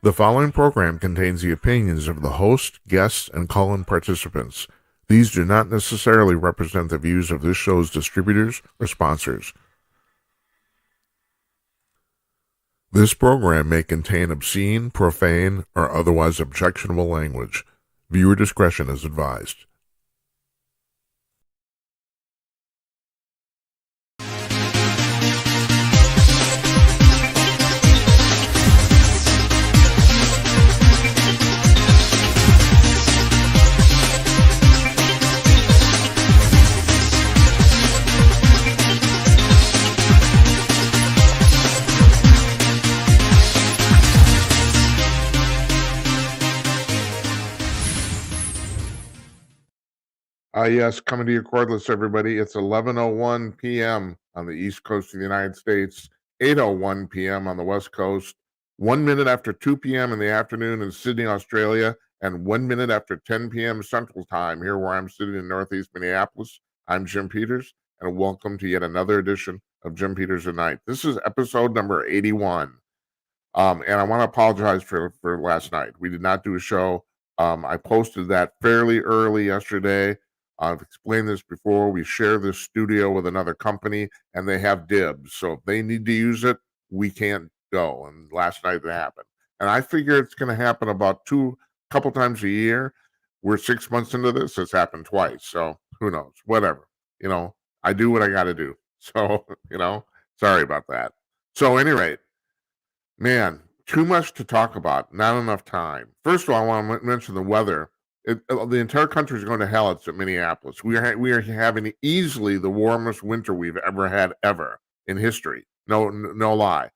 The following program contains the opinions of the host, guests, and call-in participants. These do not necessarily represent the views of this show's distributors or sponsors. This program may contain obscene, profane, or otherwise objectionable language. Viewer discretion is advised. Yes, coming to your cordless, everybody. It's 11:01 p.m. on the East Coast of the United States, 8:01 p.m. on the West Coast, 1 minute after 2 p.m. in the afternoon in Sydney, Australia, and 1 minute after 10 p.m. Central Time here where I'm sitting in Northeast Minneapolis. I'm Jim Peters, and welcome to yet another edition of Jim Peters at Night. This is episode number 81. And I want to apologize for last night. We did not do a show. I posted that fairly early yesterday. I've explained this before. We share this studio with another company, and they have dibs. So if they need to use it, we can't go. And last night it happened. And I figure it's going to happen about couple times a year. We're 6 months into this. It's happened twice. So who knows? Whatever. I do what I got to do. So, sorry about that. So, at any rate, man, too much to talk about. Not enough time. First of all, I want to mention the weather. The entire country is going to hell. It's at Minneapolis. We are having easily the warmest winter we've ever had in history. No lie.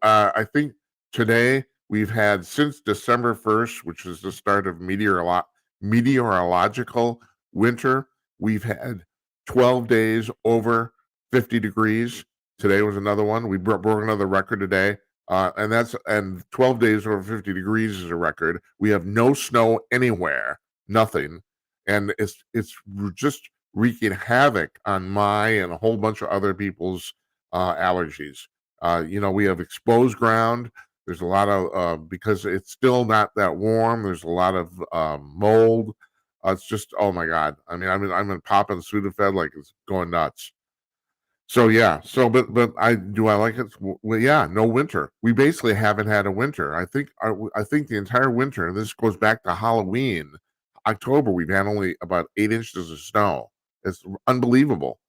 I think today we've had since December 1st, which is the start of meteorological winter. We've had 12 days over 50 degrees. Today was another one. We broke another record today. And 12 days over 50 degrees is a record. We have no snow anywhere. Nothing, and it's just wreaking havoc on my and a whole bunch of other people's allergies. We have exposed ground. There's a lot of because it's still not that warm. There's a lot of mold. It's just, oh my God. I mean, I'm in popping Sudafed like it's going nuts. So yeah. But I like it. Well, yeah, no winter. We basically haven't had a winter. I think the entire winter, and this goes back to Halloween. October, we've had only about 8 inches of snow. It's unbelievable.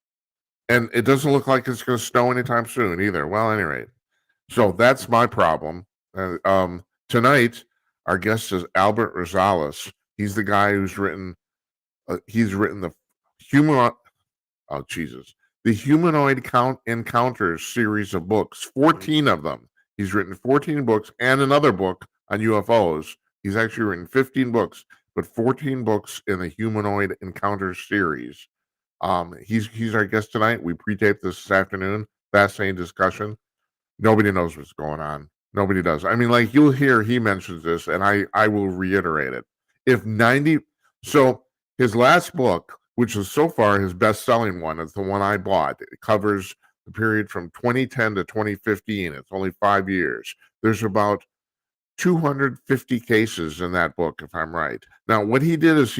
And it doesn't look like it's going to snow anytime soon either. Well, at any rate. So that's my problem. Tonight, our guest is ALBERT Rosales. He's the guy who's written, the humanoid encounters series of books, 14 of them. He's written 14 books and another book on UFOs. He's actually written 15 books. But 14 books in the Humanoid Encounters series. He's our guest tonight. We pre-taped this afternoon. Fascinating discussion. Nobody knows what's going on. Nobody does. I mean, like you'll hear he mentions this, and I will reiterate it. So his last book, which is so far his best-selling one, is the one I bought. It covers the period from 2010 to 2015. It's only 5 years. There's about 250 cases in that book, if I'm right. Now, what he did is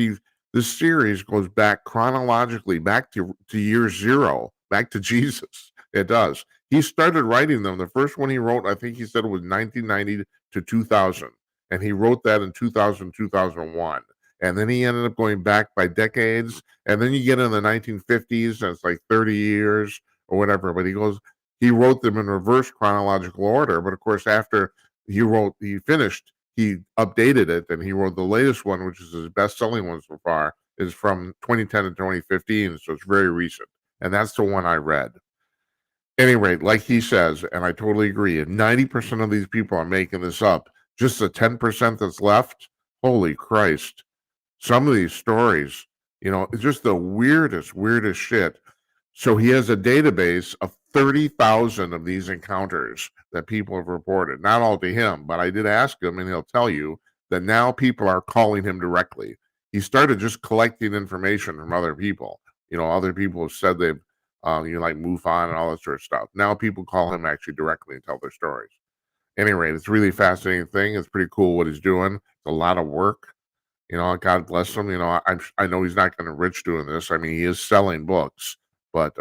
this series goes back chronologically, back to year zero, back to Jesus. It does. He started writing them. The first one he wrote, I think he said it was 1990 to 2000. And he wrote that in 2000, 2001. And then he ended up going back by decades. And then you get in the 1950s, and it's like 30 years or whatever. But he wrote them in reverse chronological order. But of course, after he finished, he updated it, and he wrote the latest one, which is his best-selling one so far, is from 2010 to 2015, so it's very recent. And that's the one I read. At any rate, like he says, and I totally agree, and 90% of these people are making this up. Just the 10% that's left, holy Christ. Some of these stories, it's just the weirdest shit. So he has a database of 30,000 of these encounters that people have reported. Not all to him, but I did ask him, and he'll tell you that now people are calling him directly. He started just collecting information from other people. Other people have said they've, like MUFON and all that sort of stuff. Now people call him actually directly and tell their stories. Any rate, it's a really fascinating thing. It's pretty cool what he's doing. It's a lot of work. God bless him. I know he's not going to rich doing this. I mean, he is selling books, but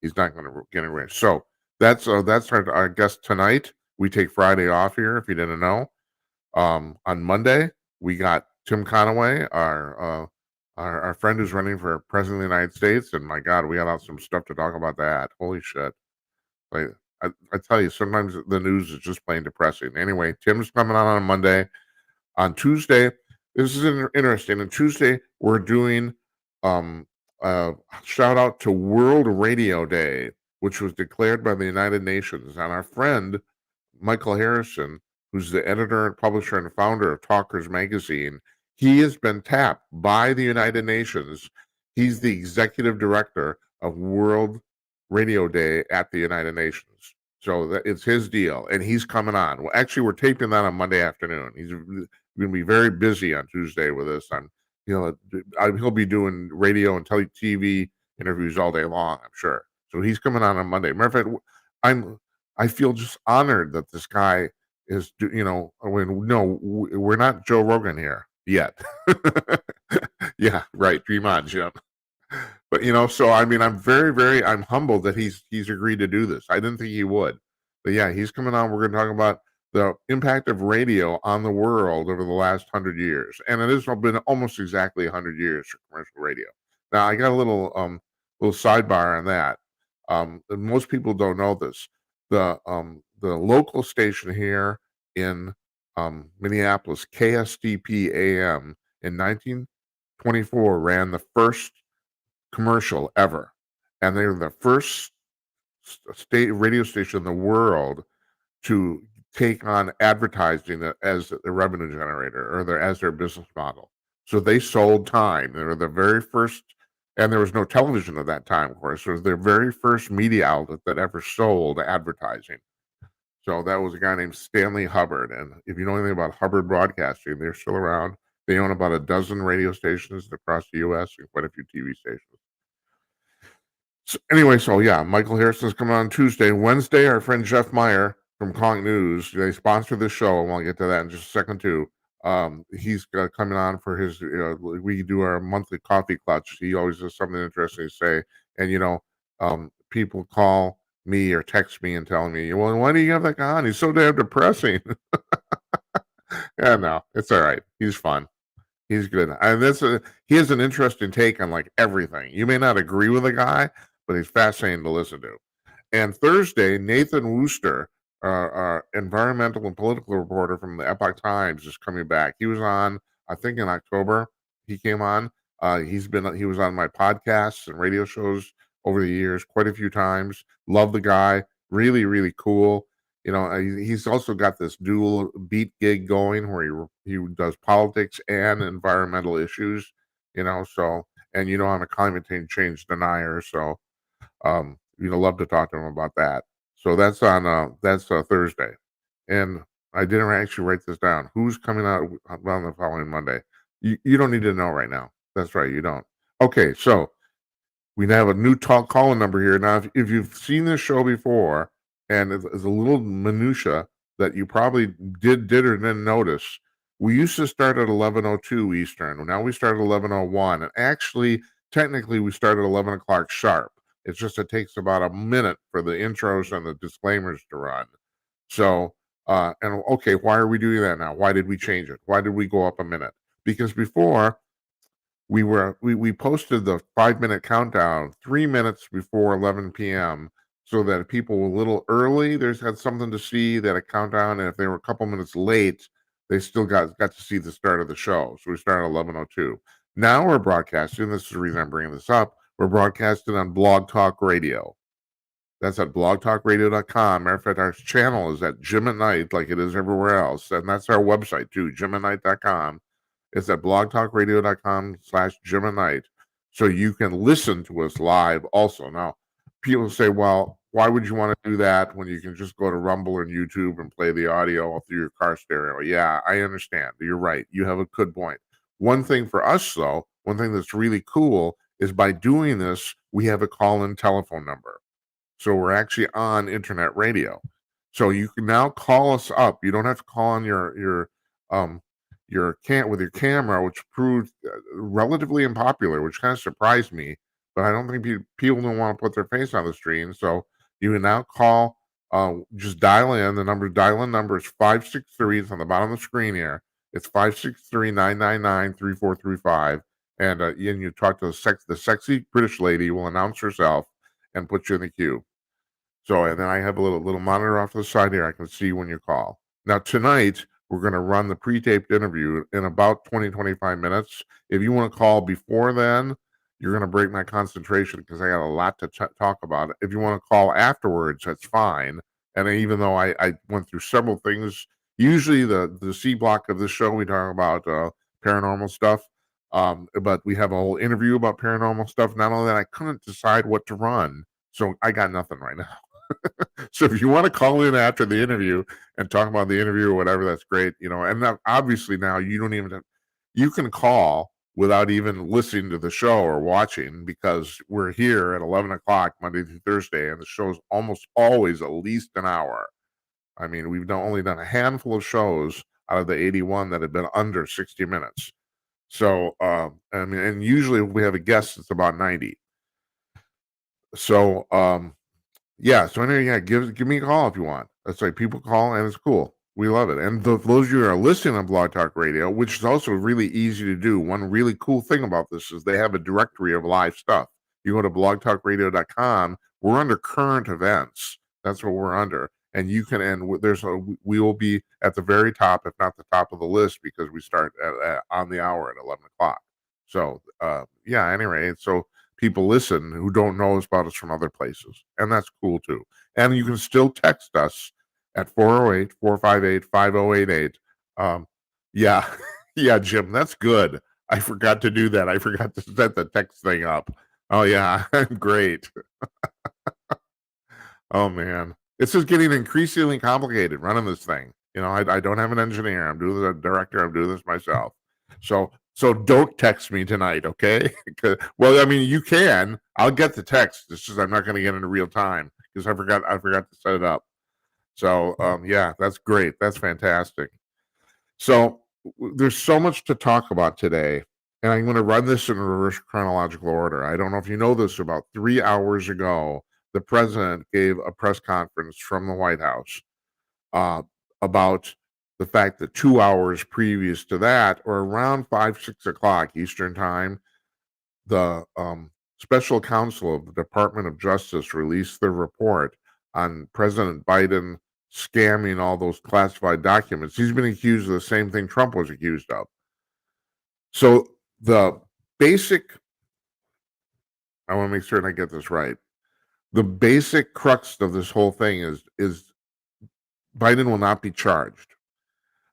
he's not going to get rich. So that's our guest tonight. We take Friday off here. If you didn't know, on Monday we got Tim Conaway, our friend who's running for president of the United States, and my God, we got some stuff to talk about that. Holy shit! Like I tell you, sometimes the news is just plain depressing. Anyway, Tim's coming on Monday. On Tuesday, this is interesting. On Tuesday, we're doing a shout out to World Radio Day, which was declared by the United Nations. And our friend, Michael Harrison, who's the editor and publisher and founder of Talkers Magazine, he has been tapped by the United Nations. He's the executive director of World Radio Day at the United Nations. So it's his deal, and he's coming on. Well, actually, we're taping that on Monday afternoon. He's going to be very busy on Tuesday with us. He'll be doing radio and TV interviews all day long, I'm sure. So he's coming on Monday. Matter of fact, I feel just honored that this guy is, we're not Joe Rogan here yet. Yeah, right. Dream on, Jim. But so I mean, I'm humbled that he's agreed to do this. I didn't think he would, but yeah, he's coming on. We're going to talk about the impact of radio on the world over the last 100 years, and it has been almost exactly 100 years for commercial radio. Now, I got a little sidebar on that. Most people don't know this. The local station here in Minneapolis, KSTP AM, in 1924 ran the first commercial ever, and they were the first state radio station in the world to take on advertising as a revenue generator or as their business model. So they sold time. They were the very first, and there was no television at that time, of course. It was their very first media outlet that ever sold advertising. So that was a guy named Stanley Hubbard. And if you know anything about Hubbard Broadcasting, they're still around. They own about a dozen radio stations across the U.S. and quite a few TV stations. So anyway, Michael Harrison's coming on Tuesday. Wednesday, our friend Jeff Meyer from Kong News, they sponsor this show, and we'll get to that in just a second too. He's coming on for his, we do our monthly coffee clutch. He always has something interesting to say. And, people call me or text me and tell me, well, why do you have that guy on? He's so damn depressing. Yeah, no, it's all right. He's fun. He's good. And he has an interesting take on like everything. You may not agree with the guy, but he's fascinating to listen to. And Thursday, Nathan Wooster, our environmental and political reporter from the Epoch Times, is coming back. He was on, I think, in October. He came on. He was on my podcasts and radio shows over the years quite a few times. Love the guy. Really, really cool. He's also got this dual beat gig going where he does politics and environmental issues. So and I'm a climate change denier, so love to talk to him about that. So that's on Thursday, and I didn't actually write this down. Who's coming out on the following Monday? You don't need to know right now. That's right, you don't. Okay, so we have a new call-in number here. Now, if you've seen this show before, and it's a little minutia that you probably did or didn't notice, we used to start at 11:02 Eastern. Now we start at 11:01, and actually, technically, we start at 11 o'clock sharp. It's just it takes about a minute for the intros and the disclaimers to run. So, okay, why are we doing that now? Why did we change it? Why did we go up a minute? Because before we posted the 5-minute countdown 3 minutes before 11 p.m. so that if people were a little early, they had something to see, that a countdown, and if they were a couple minutes late, they still got to see the start of the show. So we started at 11:02. Now we're broadcasting. This is the reason I'm bringing this up. We're broadcasting on Blog Talk Radio. That's at blogtalkradio.com. Matter of fact, our channel is at Jim at Night, like it is everywhere else, and that's our website too, jimatnight.com. It's at blogtalkradio.com/Jim at Night. So you can listen to us live also. Now, people say, well, why would you want to do that when you can just go to Rumble and YouTube and play the audio through your car stereo? Yeah, I understand. You're right. You have a good point. One thing for us, though, one thing that's really cool is by doing this, we have a call-in telephone number. So we're actually on internet radio. So you can now call us up. You don't have to call on with your camera, which proved relatively unpopular, which kind of surprised me. But I don't think people don't want to put their face on the screen. So you can now call. Just dial in. The number is 563. It's on the bottom of the screen here. It's 563-999-3435. And you talk to the sexy British lady will announce herself and put you in the queue. So, and then I have a little monitor off to the side here. I can see when you call. Now, tonight, we're going to run the pre-taped interview in about 20-25 minutes. If you want to call before then, you're going to break my concentration because I got a lot to talk about. If you want to call afterwards, that's fine. And even though I went through several things, usually the C block of this show, we talk about paranormal stuff. But we have a whole interview about paranormal stuff. Not only that, I couldn't decide what to run. So I got nothing right now. So if you want to call in after the interview and talk about the interview or whatever, that's great. And obviously now you don't even you can call without even listening to the show or watching, because we're here at 11 o'clock Monday through Thursday, and the show's almost always at least an hour. I mean, we've only done a handful of shows out of the 81 that have been under 60 minutes. So, I mean, and usually if we have a guest, it's about 90. So, yeah. So anyway, yeah, give me a call if you want. That's like, people call and it's cool. We love it. And those of you who are listening on Blog Talk Radio, which is also really easy to do. One really cool thing about this is they have a directory of live stuff. You go to blogtalkradio.com. We're under current events. That's what we're under. And you can, and we will be at the very top, if not the top of the list, because we start on the hour at 11 o'clock. So, yeah, anyway, so people listen who don't know about us from other places, and that's cool too. And you can still text us at 408-458-5088. Yeah. Yeah, Jim, that's good. I forgot to do that. I forgot to set the text thing up. Oh yeah, great. Oh man, it's just getting increasingly complicated running this thing. I don't have an engineer. I'm doing the director. I'm doing this myself. So don't text me tonight, okay? Well, I mean, you can. I'll get the text. It's just I'm not going to get into real time because I forgot to set it up. So yeah, that's great. That's fantastic. So there's so much to talk about today, and I'm going to run this in reverse chronological order. I don't know if you know this. About 3 hours ago, the president gave a press conference from the White House about the fact that 2 hours previous to that, or around 5-6 o'clock Eastern time, the special counsel of the Department of Justice released their report on President Biden scamming all those classified documents. He's been accused of the same thing Trump was accused of. So the basic, I want to make certain I get this right. The basic crux of this whole thing is Biden will not be charged.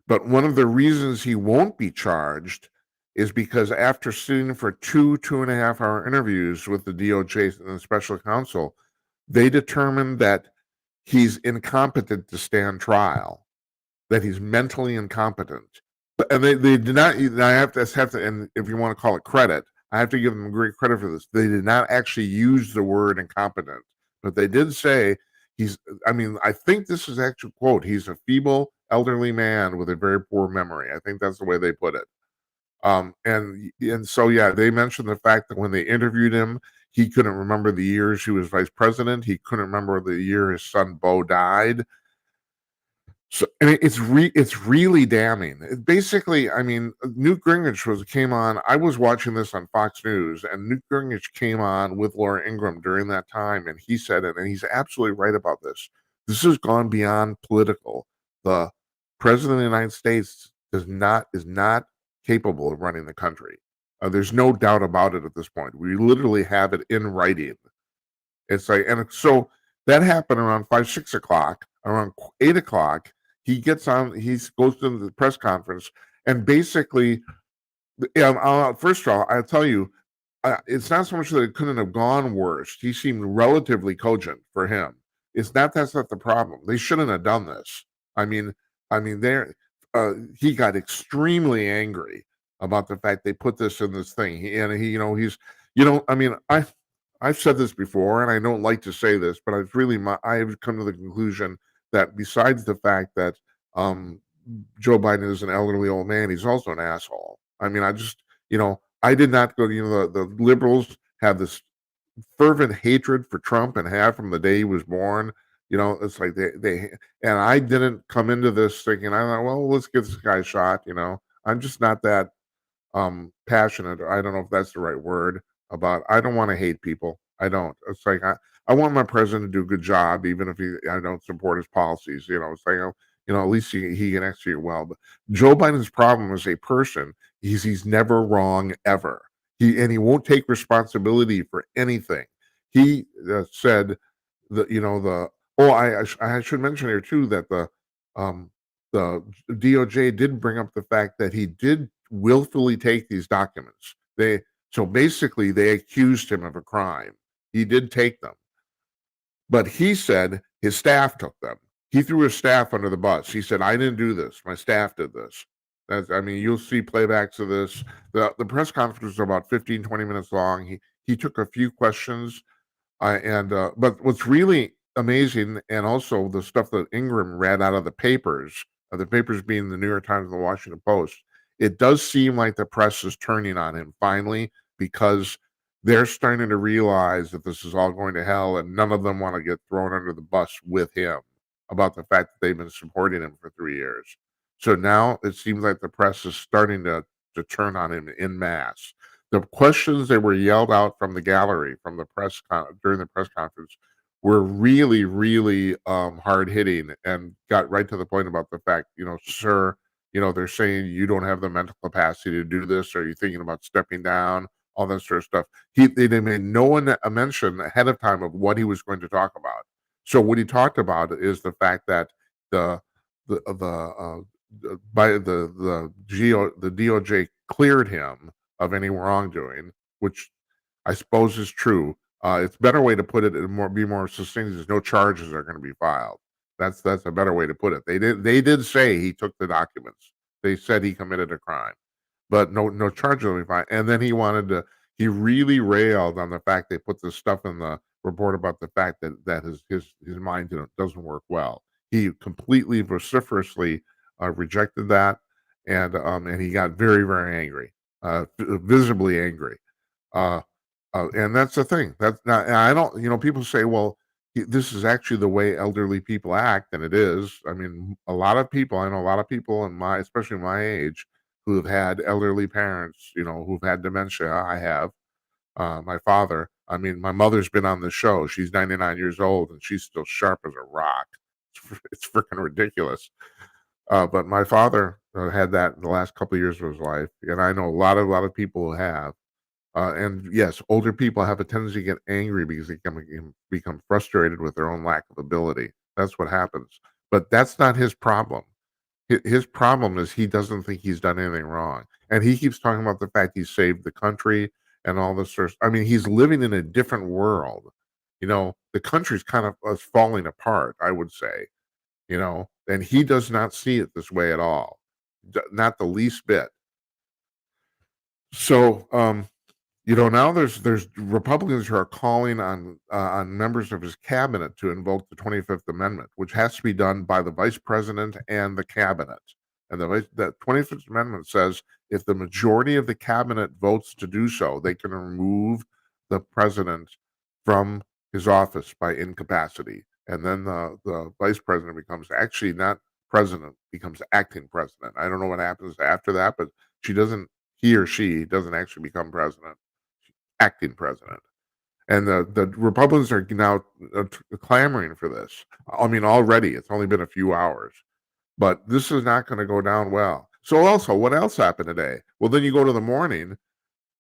But one of the reasons he won't be charged is because after sitting for 2.5 hour interviews with the DOJ and the special counsel, they determined that he's incompetent to stand trial, that he's mentally incompetent. And they did not, I have to, and if you want to call it credit, I have to give them great credit for this. They did not actually use the word incompetent, but they did say I think this is actual quote, he's a feeble elderly man with a very poor memory. I think that's the way they put it. And so, yeah, they mentioned the fact that when they interviewed him, he couldn't remember the years he was vice president. He couldn't remember the year his son Beau died. So, and it's really damning. Basically, I mean, Newt Gingrich came on. I was watching this on Fox News, and Newt Gingrich came on with Laura Ingraham during that time, and he said it, and he's absolutely right about this. This has gone beyond political. The president of the United States is not capable of running the country. There's no doubt about it at this point. We literally have it in writing. It's like, and so that happened around 5-6 o'clock. Around 8 o'clock, he gets on. He goes to the press conference, and basically, first of all, I'll tell you, it's not so much that it couldn't have gone worse. He seemed relatively cogent for him. That's not the problem. They shouldn't have done this. I mean, he got extremely angry about the fact they put this in this thing. I've said this before, and I don't like to say this, but I've come to the conclusion that besides the fact that um, Joe Biden is an elderly old man, he's also an asshole. I mean, I did not go. The liberals have this fervent hatred for Trump and have from the day he was born. It's like they and I didn't come into this thinking, I thought, well, let's give this guy a shot. I'm just not that passionate. I don't know if that's the right word about. I don't want to hate people. I don't. It's like I want my president to do a good job, even if I don't support his policies. It's like at least he can execute well. But Joe Biden's problem as a person, he's never wrong ever. He won't take responsibility for anything. He said that the oh I should mention here too that um the DOJ did bring up the fact that he did willfully take these documents. So basically they accused him of a crime. He did take them, but he said his staff took them. He threw his staff under the bus. He said, "I didn't do this. My staff did this." You'll see playbacks of this. The press conference was about 15, 20 minutes long. He took a few questions but what's really amazing, and also the stuff that Ingram read out of the papers being the New York Times and the Washington Post, it does seem like the press is turning on him finally because they're starting to realize that this is all going to hell, and none of them want to get thrown under the bus with him about the fact that they've been supporting him for 3 years. So now it seems like the press is starting to turn on him in mass. The questions that were yelled out from the gallery from the during the press conference were really, really hard hitting and got right to the point about the fact, sir, they're saying you don't have the mental capacity to do this. Are you thinking about stepping down? All that sort of stuff. They made a mention ahead of time of what he was going to talk about. So what he talked about is the fact that the the DOJ cleared him of any wrongdoing, which I suppose is true. It's a better way to put it, and be more succinct, is no charges are going to be filed. That's a better way to put it. They did say he took the documents. They said he committed a crime, but no charges will be filed. And then he really railed on the fact they put this stuff in the report about the fact that his mind doesn't work well. He completely vociferously rejected that, and he got very, very angry, visibly angry. And that's the thing. That's not. I don't. People say, "Well, this is actually the way elderly people act," and it is. I mean, a lot of people. I know a lot of people especially my age, who have had elderly parents. Who've had dementia. I have. My father. I mean, my mother's been on the show. She's 99 years old, and she's still sharp as a rock. It's freaking ridiculous. But my father had that in the last couple of years of his life, and I know a lot of people who have. And yes, older people have a tendency to get angry because they become frustrated with their own lack of ability. That's what happens. But that's not his problem. His problem is he doesn't think he's done anything wrong, and he keeps talking about the fact he saved the country and all this sort of. I mean, he's living in a different world. The country's kind of falling apart, I would say. And he does not see it this way at all, not the least bit. So, now there's Republicans who are calling on members of his cabinet to invoke the 25th Amendment, which has to be done by the vice president and the cabinet. And the 25th Amendment says if the majority of the cabinet votes to do so, they can remove the president from his office by incapacity. And then the vice president becomes actually not president, becomes acting president. I don't know what happens after that, but he or she doesn't actually become president, acting president. And the Republicans are now clamoring for this. I mean, already it's only been a few hours, but this is not going to go down well. So also, what else happened today? Well, then you go to the morning,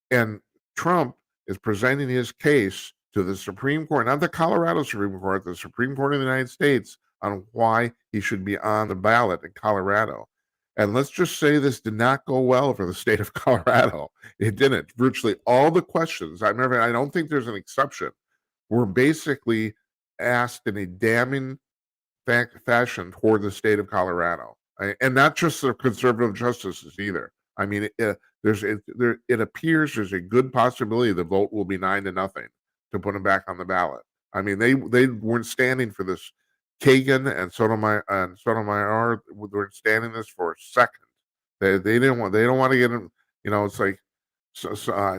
and Trump is presenting his case to the Supreme Court, not the Colorado Supreme Court, the Supreme Court of the United States, on why he should be on the ballot in Colorado. And let's just say this did not go well for the state of Colorado. It didn't. Virtually all the questions, I don't think there's an exception, were basically asked in a damning fashion toward the state of Colorado. And not just the conservative justices either. I mean, it appears there's a good possibility the vote will be 9-0 to put him back on the ballot. I mean, they weren't standing for this Kagan and Sotomayor were standing this for a second. They don't want to get him. It's like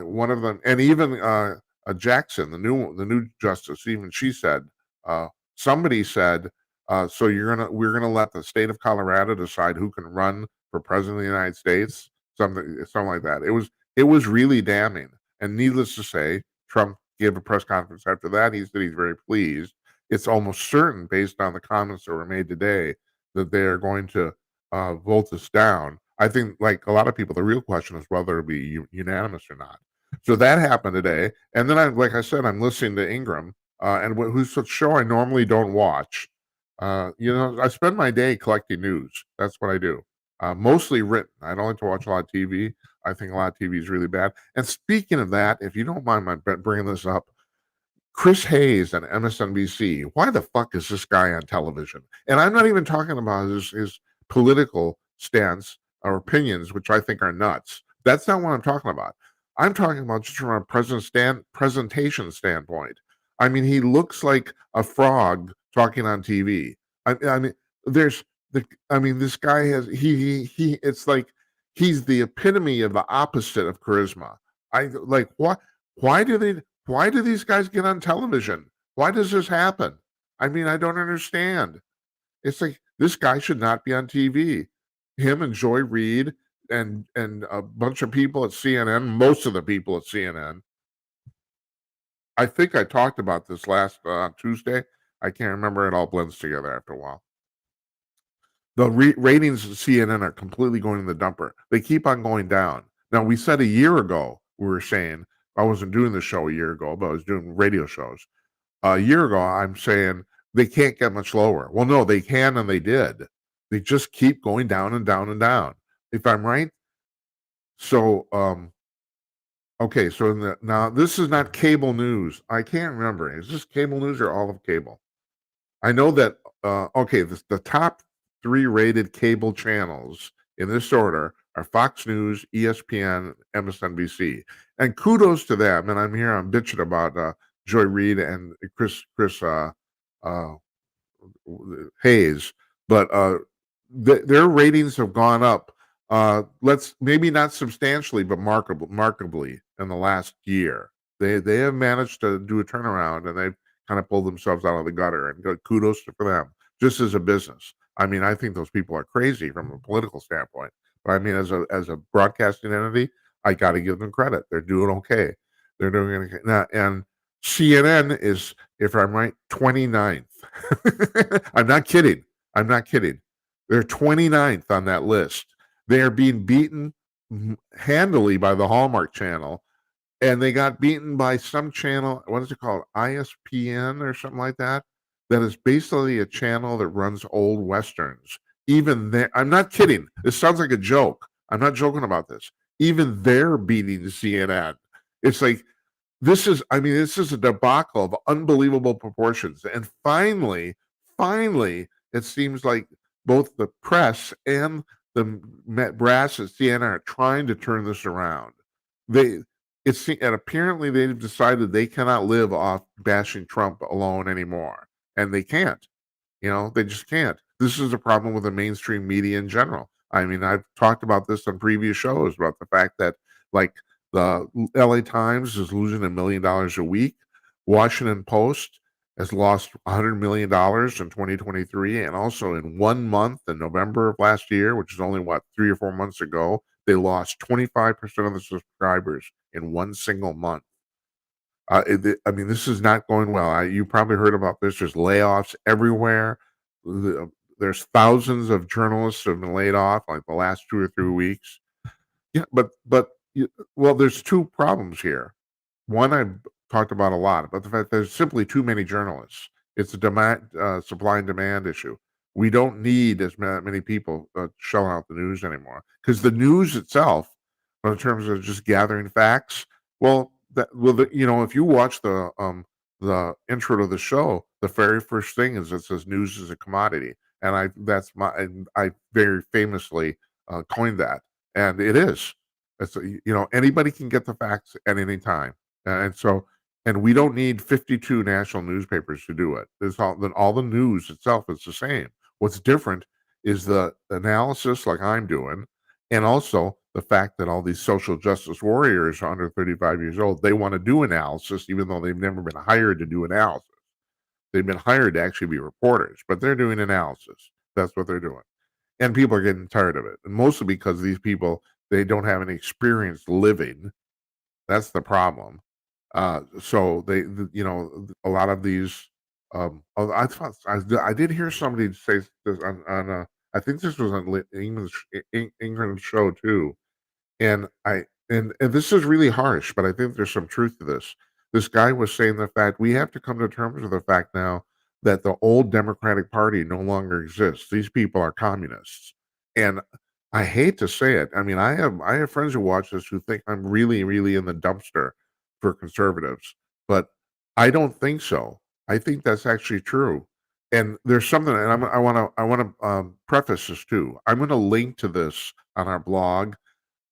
one of them, and even Jackson, the new justice, even she said, somebody said, so we're gonna let the state of Colorado decide who can run for president of the United States, something like that. It was really damning, and needless to say, Trump gave a press conference after that. He said he's very pleased. It's almost certain, based on the comments that were made today, that they are going to vote this down. I think, like a lot of people, the real question is whether it'll be unanimous or not. So that happened today, and then like I said, I'm listening to Ingram, who's a show I normally don't watch. I spend my day collecting news. That's what I do. Mostly written. I don't like to watch a lot of TV. I think a lot of TV is really bad. And speaking of that, if you don't mind my bringing this up, Chris Hayes on MSNBC. Why the fuck is this guy on television? And I'm not even talking about his political stance or opinions, which I think are nuts. That's not what I'm talking about. I'm talking about just from a presentation standpoint. I mean, he looks like a frog talking on TV. I mean, there's the. I mean, this guy has he. It's like he's the epitome of the opposite of charisma. I like what. Why do these guys get on television? Why does this happen? I mean, I don't understand. It's like this guy should not be on TV. Him and Joy Reid and a bunch of people at CNN, most of the people at CNN. I think I talked about this last Tuesday. I can't remember. It all blends together after a while. The ratings of CNN are completely going in the dumper. They keep on going down. Now, we said a year ago, we were saying, I wasn't doing the show a year ago, but I was doing radio shows. A year ago, I'm saying they can't get much lower. Well, no, they can, and they did. They just keep going down and down and down. If I'm right. So, okay. So now this is not cable news. I can't remember. Is this cable news or all of cable? I know that. Okay, the top 3 rated cable channels in this order are Fox News, ESPN, MSNBC, and kudos to them. And I'm bitching about Joy Reid and Chris Hayes, but their ratings have gone up. Let's maybe not substantially, but markedly in the last year. They have managed to do a turnaround, and they've kind of pulled themselves out of the gutter. And kudos for them, just as a business. I mean, I think those people are crazy from a political standpoint, but I mean, as a broadcasting entity, I got to give them credit. They're doing okay. They're doing okay now, and CNN is, if I'm right, 29th. I'm not kidding. I'm not kidding. They're 29th on that list. They are being beaten handily by the Hallmark Channel, and they got beaten by some channel. What is it called? ISPN or something like that. That is basically a channel that runs old westerns. Even there, I'm not kidding. This sounds like a joke. I'm not joking about this. Even they're beating CNN. It's like this is a debacle of unbelievable proportions. And finally, it seems like both the press and the brass at CNN are trying to turn this around. And apparently they've decided they cannot live off bashing Trump alone anymore. And they can't. They just can't. This is a problem with the mainstream media in general. I mean, I've talked about this on previous shows about the fact that, like, the LA Times is losing $1 million a week. Washington Post has lost $100 million in 2023. And also in 1 month, in November of last year, which is only, 3 or 4 months ago, they lost 25% of the subscribers in one single month. This is not going well. You probably heard about this. There's layoffs everywhere. There's thousands of journalists who have been laid off like the last 2 or 3 weeks. Yeah, but there's 2 problems here. One I've talked about a lot, but the fact there's simply too many journalists. It's a supply and demand issue. We don't need as many people shelling out the news anymore, because the news itself, in terms of just gathering facts, if you watch the intro to the show, the very first thing is it says news is a commodity, and I very famously coined that, and it is. It's anybody can get the facts at any time, and so And we don't need 52 national newspapers to do it. There's all the news itself is the same. What's different is the analysis like I'm doing, and also the fact that all these social justice warriors are under 35 years old, they want to do analysis even though they've never been hired to do analysis. They've been hired to actually be reporters, but they're doing analysis. That's what they're doing. And people are getting tired of it. And mostly because these people, they don't have any experience living. That's the problem. So a lot of these. I did hear somebody say this on I think this was on England's show too, and this is really harsh, but I think there's some truth to this. This guy was saying the fact we have to come to terms with the fact now that the old Democratic Party no longer exists. These people are communists, and I hate to say it. I mean, I have friends who watch this who think I'm really, really in the dumpster for conservatives, but I don't think so. I think that's actually true. And there's something, and I want to preface this too. I'm going to link to this on our blog.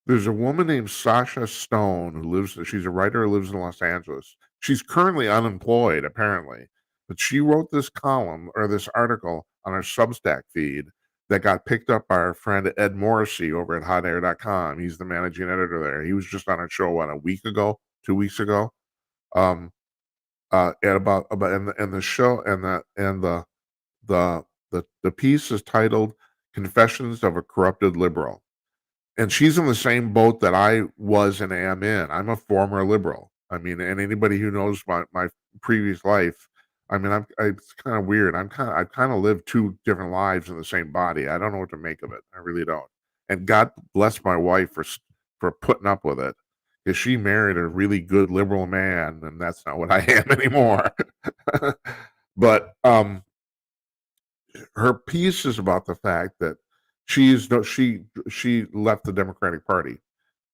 There's a woman named Sasha Stone who she's a writer who lives in Los Angeles. She's currently unemployed, apparently, but she wrote this column or this article on her Substack feed that got picked up by our friend Ed Morrissey over at hotair.com. He's the managing editor there. He was just on our show, a week ago, 2 weeks ago. And and the show and the piece is titled Confessions of a Corrupted Liberal. And she's in the same boat that I was and am in. I'm a former liberal. I mean, and anybody who knows my previous life, I mean, it's kind of weird. I've kind of lived two different lives in the same body. I don't know what to make of it. I really don't. And God bless my wife for putting up with it, because she married a really good liberal man, and that's not what I am anymore. But her piece is about the fact that she left the Democratic Party,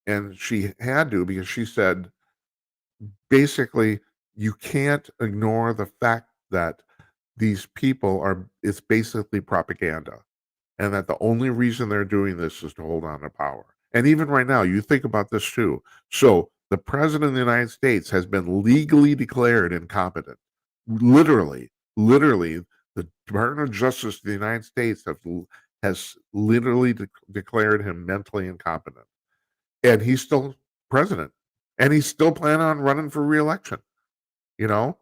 and she had to, because she said basically you can't ignore the fact that these people it's basically propaganda, and that the only reason they're doing this is to hold on to power. And even right now, you think about this too. So the president of the United States has been legally declared incompetent. Literally, the Department of Justice of the United States has literally declared him mentally incompetent, and he's still president, and he's still planning on running for reelection. You know,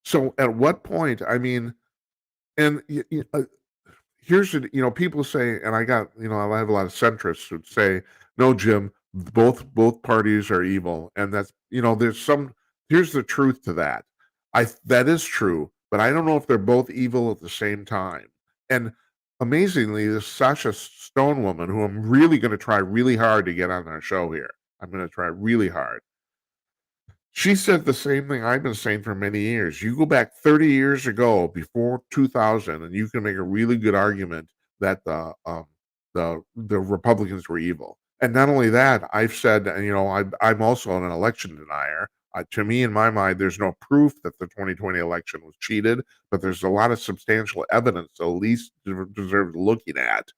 so at what point? I mean, and here's people say, and I have a lot of centrists who say, no, Jim, both parties are evil, and that's here's the truth to that. That is true, but I don't know if they're both evil at the same time. And amazingly, this Sasha Stone woman, who I'm really going to try really hard to get on our show here, I'm going to try really hard. She said the same thing I've been saying for many years. You go back 30 years ago, before 2000, and you can make a really good argument that the Republicans were evil. And not only that, I've said, and I'm also an election denier. To me, in my mind, there's no proof that the 2020 election was cheated, but there's a lot of substantial evidence that at least deserves looking at.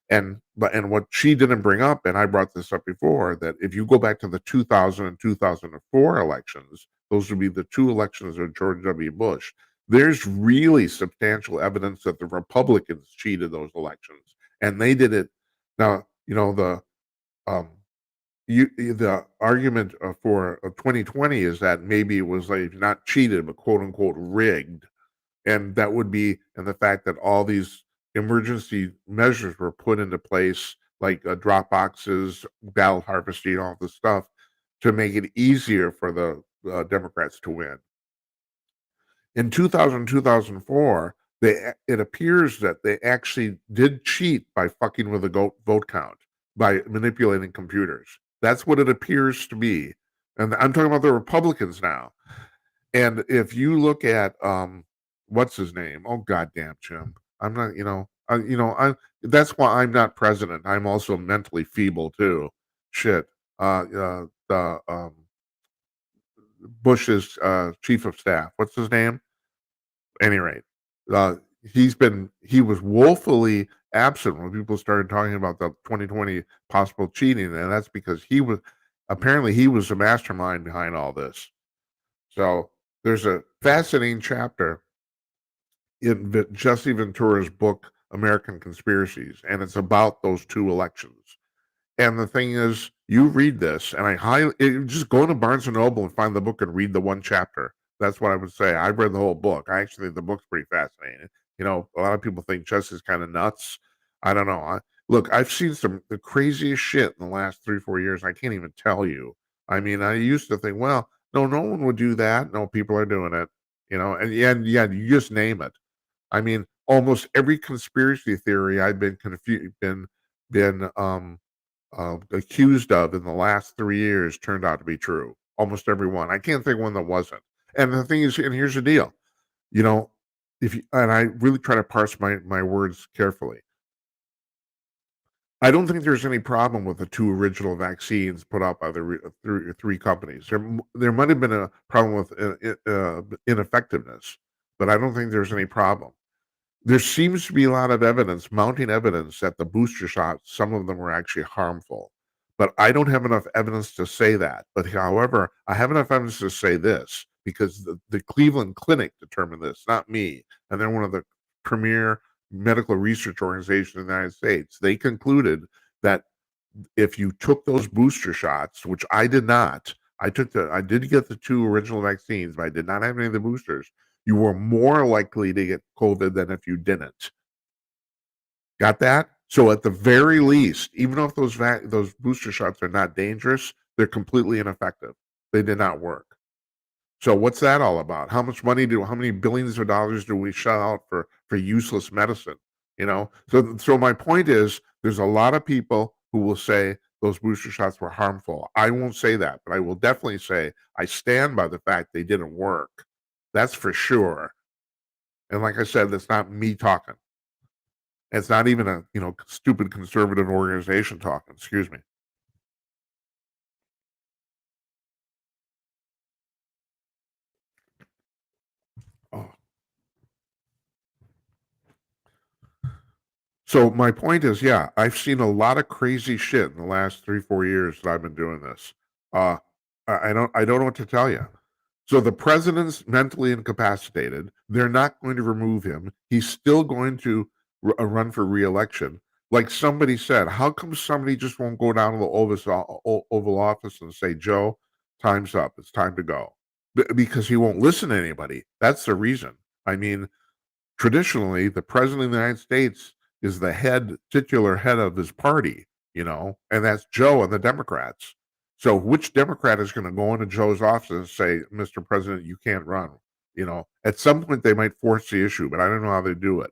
And what she didn't bring up, and I brought this up before, that if you go back to the 2000 and 2004 elections, those would be the two elections of George W. Bush. There's really substantial evidence that the Republicans cheated those elections, and they did it. Now, the argument for 2020 is that maybe it was like not cheated, but quote unquote rigged, and that would be, and the fact that all these emergency measures were put into place, like drop boxes, ballot harvesting, all this stuff, to make it easier for the Democrats to win. In 2000, 2004, it appears that they actually did cheat by fucking with the vote count, by manipulating computers. That's what it appears to be. And I'm talking about the Republicans now. And if you look at what's his name? Oh goddamn, Jim. I'm not, that's why I'm not president. I'm also mentally feeble too. Shit. The Bush's chief of staff. What's his name? Any rate, he was woefully absent when people started talking about the 2020 possible cheating, and that's because he was the mastermind behind all this. So there's a fascinating chapter in Jesse Ventura's book, American Conspiracies, and it's about those two elections. And the thing is, you read this, and just go to Barnes and Noble and find the book and read the one chapter. That's what I would say. I've read the whole book. I actually think the book's pretty fascinating. You know, a lot of people think Jesse's kind of nuts. I don't know. Look, I've seen the craziest shit in the last 3-4 years. I can't even tell you. I mean, I used to think, well, no one would do that. No, people are doing it. You know, and yeah, you just name it. I mean, almost every conspiracy theory I've been accused of in the last 3 years turned out to be true. Almost every one. I can't think of one that wasn't. And the thing is, and here's the deal, you know, and I really try to parse my words carefully. I don't think there's any problem with the 2 original vaccines put out by the 3 companies. There might have been a problem with ineffectiveness, but I don't think there's any problem. There seems to be a lot of evidence, mounting evidence, that the booster shots, some of them were actually harmful. But I don't have enough evidence to say that. But however, I have enough evidence to say this because the Cleveland Clinic determined this, not me. And they're one of the premier medical research organizations in the United States. They concluded that if you took those booster shots, which I did not, I did get the 2 original vaccines, but I did not have any of the boosters. You were more likely to get COVID than if you didn't. Got that? So at the very least, even if those booster shots are not dangerous, they're completely ineffective. They did not work. So what's that all about? How many billions of dollars do we shell out for useless medicine? You know? So my point is, there's a lot of people who will say those booster shots were harmful. I won't say that, but I will definitely say I stand by the fact they didn't work. That's for sure. And like I said, that's not me talking. It's not even a stupid conservative organization talking. Excuse me. Oh. So my point is, yeah, I've seen a lot of crazy shit in the last 3-4 years that I've been doing this. I don't know what to tell you. So the president's mentally incapacitated. They're not going to remove him. He's still going to run for re-election. Like somebody said, how come somebody just won't go down to the Oval Office and say, Joe, time's up. It's time to go. Because he won't listen to anybody. That's the reason. I mean, traditionally, the president of the United States is the titular head of his party, and that's Joe and the Democrats. So which Democrat is going to go into Joe's office and say, Mr. President, you can't run? At some point they might force the issue, but I don't know how they do it.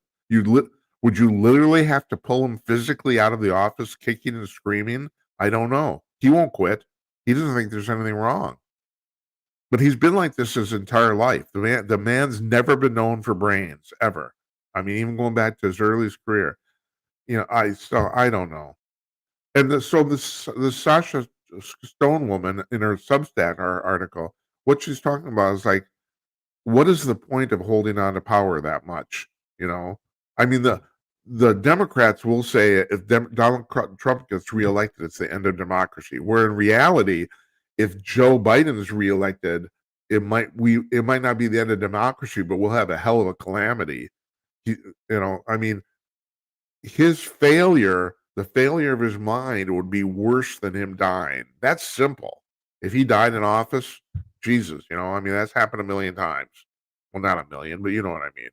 Would you literally have to pull him physically out of the office, kicking and screaming? I don't know. He won't quit. He doesn't think there's anything wrong. But he's been like this his entire life. The man's never been known for brains, ever. I mean, even going back to his earliest career. I don't know. And the Sasha Stone woman in her Substack article, what she's talking about is like, what is the point of holding on to power that much? I mean, the Democrats will say if Donald Trump gets reelected, it's the end of democracy. Where in reality, if Joe Biden is reelected, it might not be the end of democracy, but we'll have a hell of a calamity. I mean, his failure, the failure of his mind, would be worse than him dying. That's simple. If he died in office, Jesus, I mean, that's happened a million times. Well, not a million, but you know what I mean.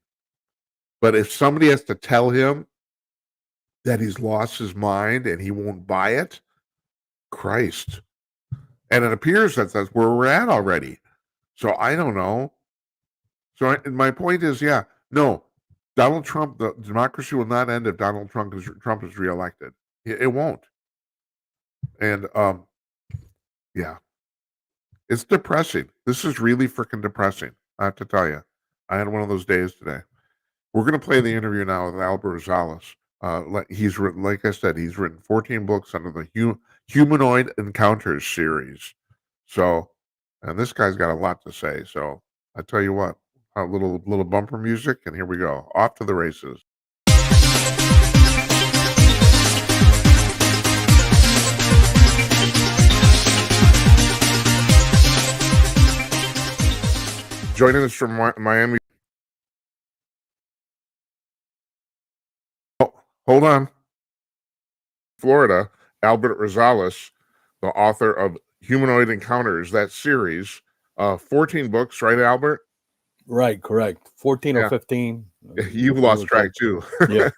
But if somebody has to tell him that he's lost his mind and he won't buy it, Christ. And it appears that that's where we're at already. So I don't know. So my point is, no, Donald Trump, the democracy will not end if Donald Trump is reelected. It won't. And yeah, it's depressing. This is really freaking depressing. I have to tell you, I had one of those days today. We're going to play the interview now with ALBERT Rosales. He's written, like I said, he's written 14 books under the Humanoid Encounters series. So, and this guy's got a lot to say. So I tell you what, a little bumper music, and here we go. Off to the races. Joining us from Miami. Oh, hold on. Florida, Albert Rosales, the author of Humanoid Encounters, that series. 14 books, right, Albert? Right, correct. 14 or Yeah. 15. You've lost track too. Yeah.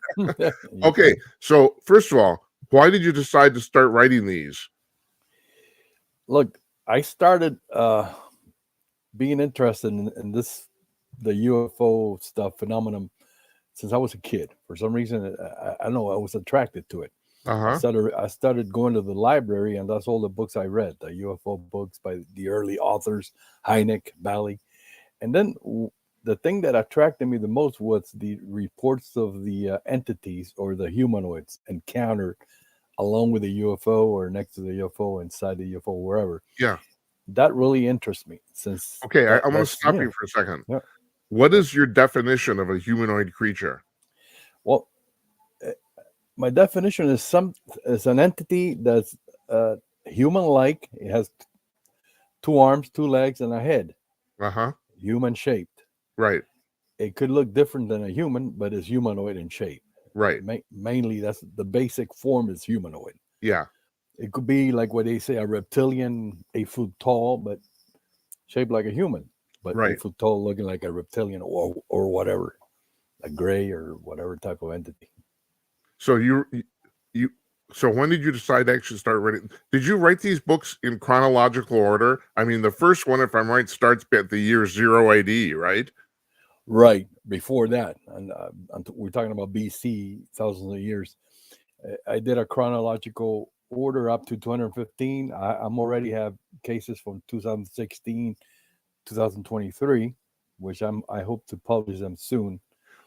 Okay, so first of all, why did you decide to start writing these? Look, I started being interested in the UFO stuff phenomenon since I was a kid. For some reason, I don't know, I was attracted to it. I started going to the library, and that's all the books I read, the UFO books by the early authors, Hynek, Bally. And then the thing that attracted me the most was the reports of the entities or the humanoids encountered along with the UFO or next to the UFO, inside the UFO, wherever. Yeah. That really interests me. Since okay, I want to stop you for a second. Yeah. What is your definition of a humanoid creature? Well, my definition is an entity that's human-like. It has 2 arms, 2 legs, and a head. Human shaped. Right. It could look different than a human, but is humanoid in shape. Right. Mainly, that's the basic form is humanoid. Yeah. It could be like what they say, a reptilian, 8 foot tall, but shaped like a human, but 8 foot tall, looking like a reptilian or whatever, a gray or whatever type of entity. So so when did you decide to actually start writing? Did you write these books in chronological order? I mean, the first one, if I'm right, starts at the year 0 AD, right? Right. Before that, and we're talking about BC, thousands of years. I did a chronological order up to 215. I'm already have cases from 2016, 2023, which I hope to publish them soon.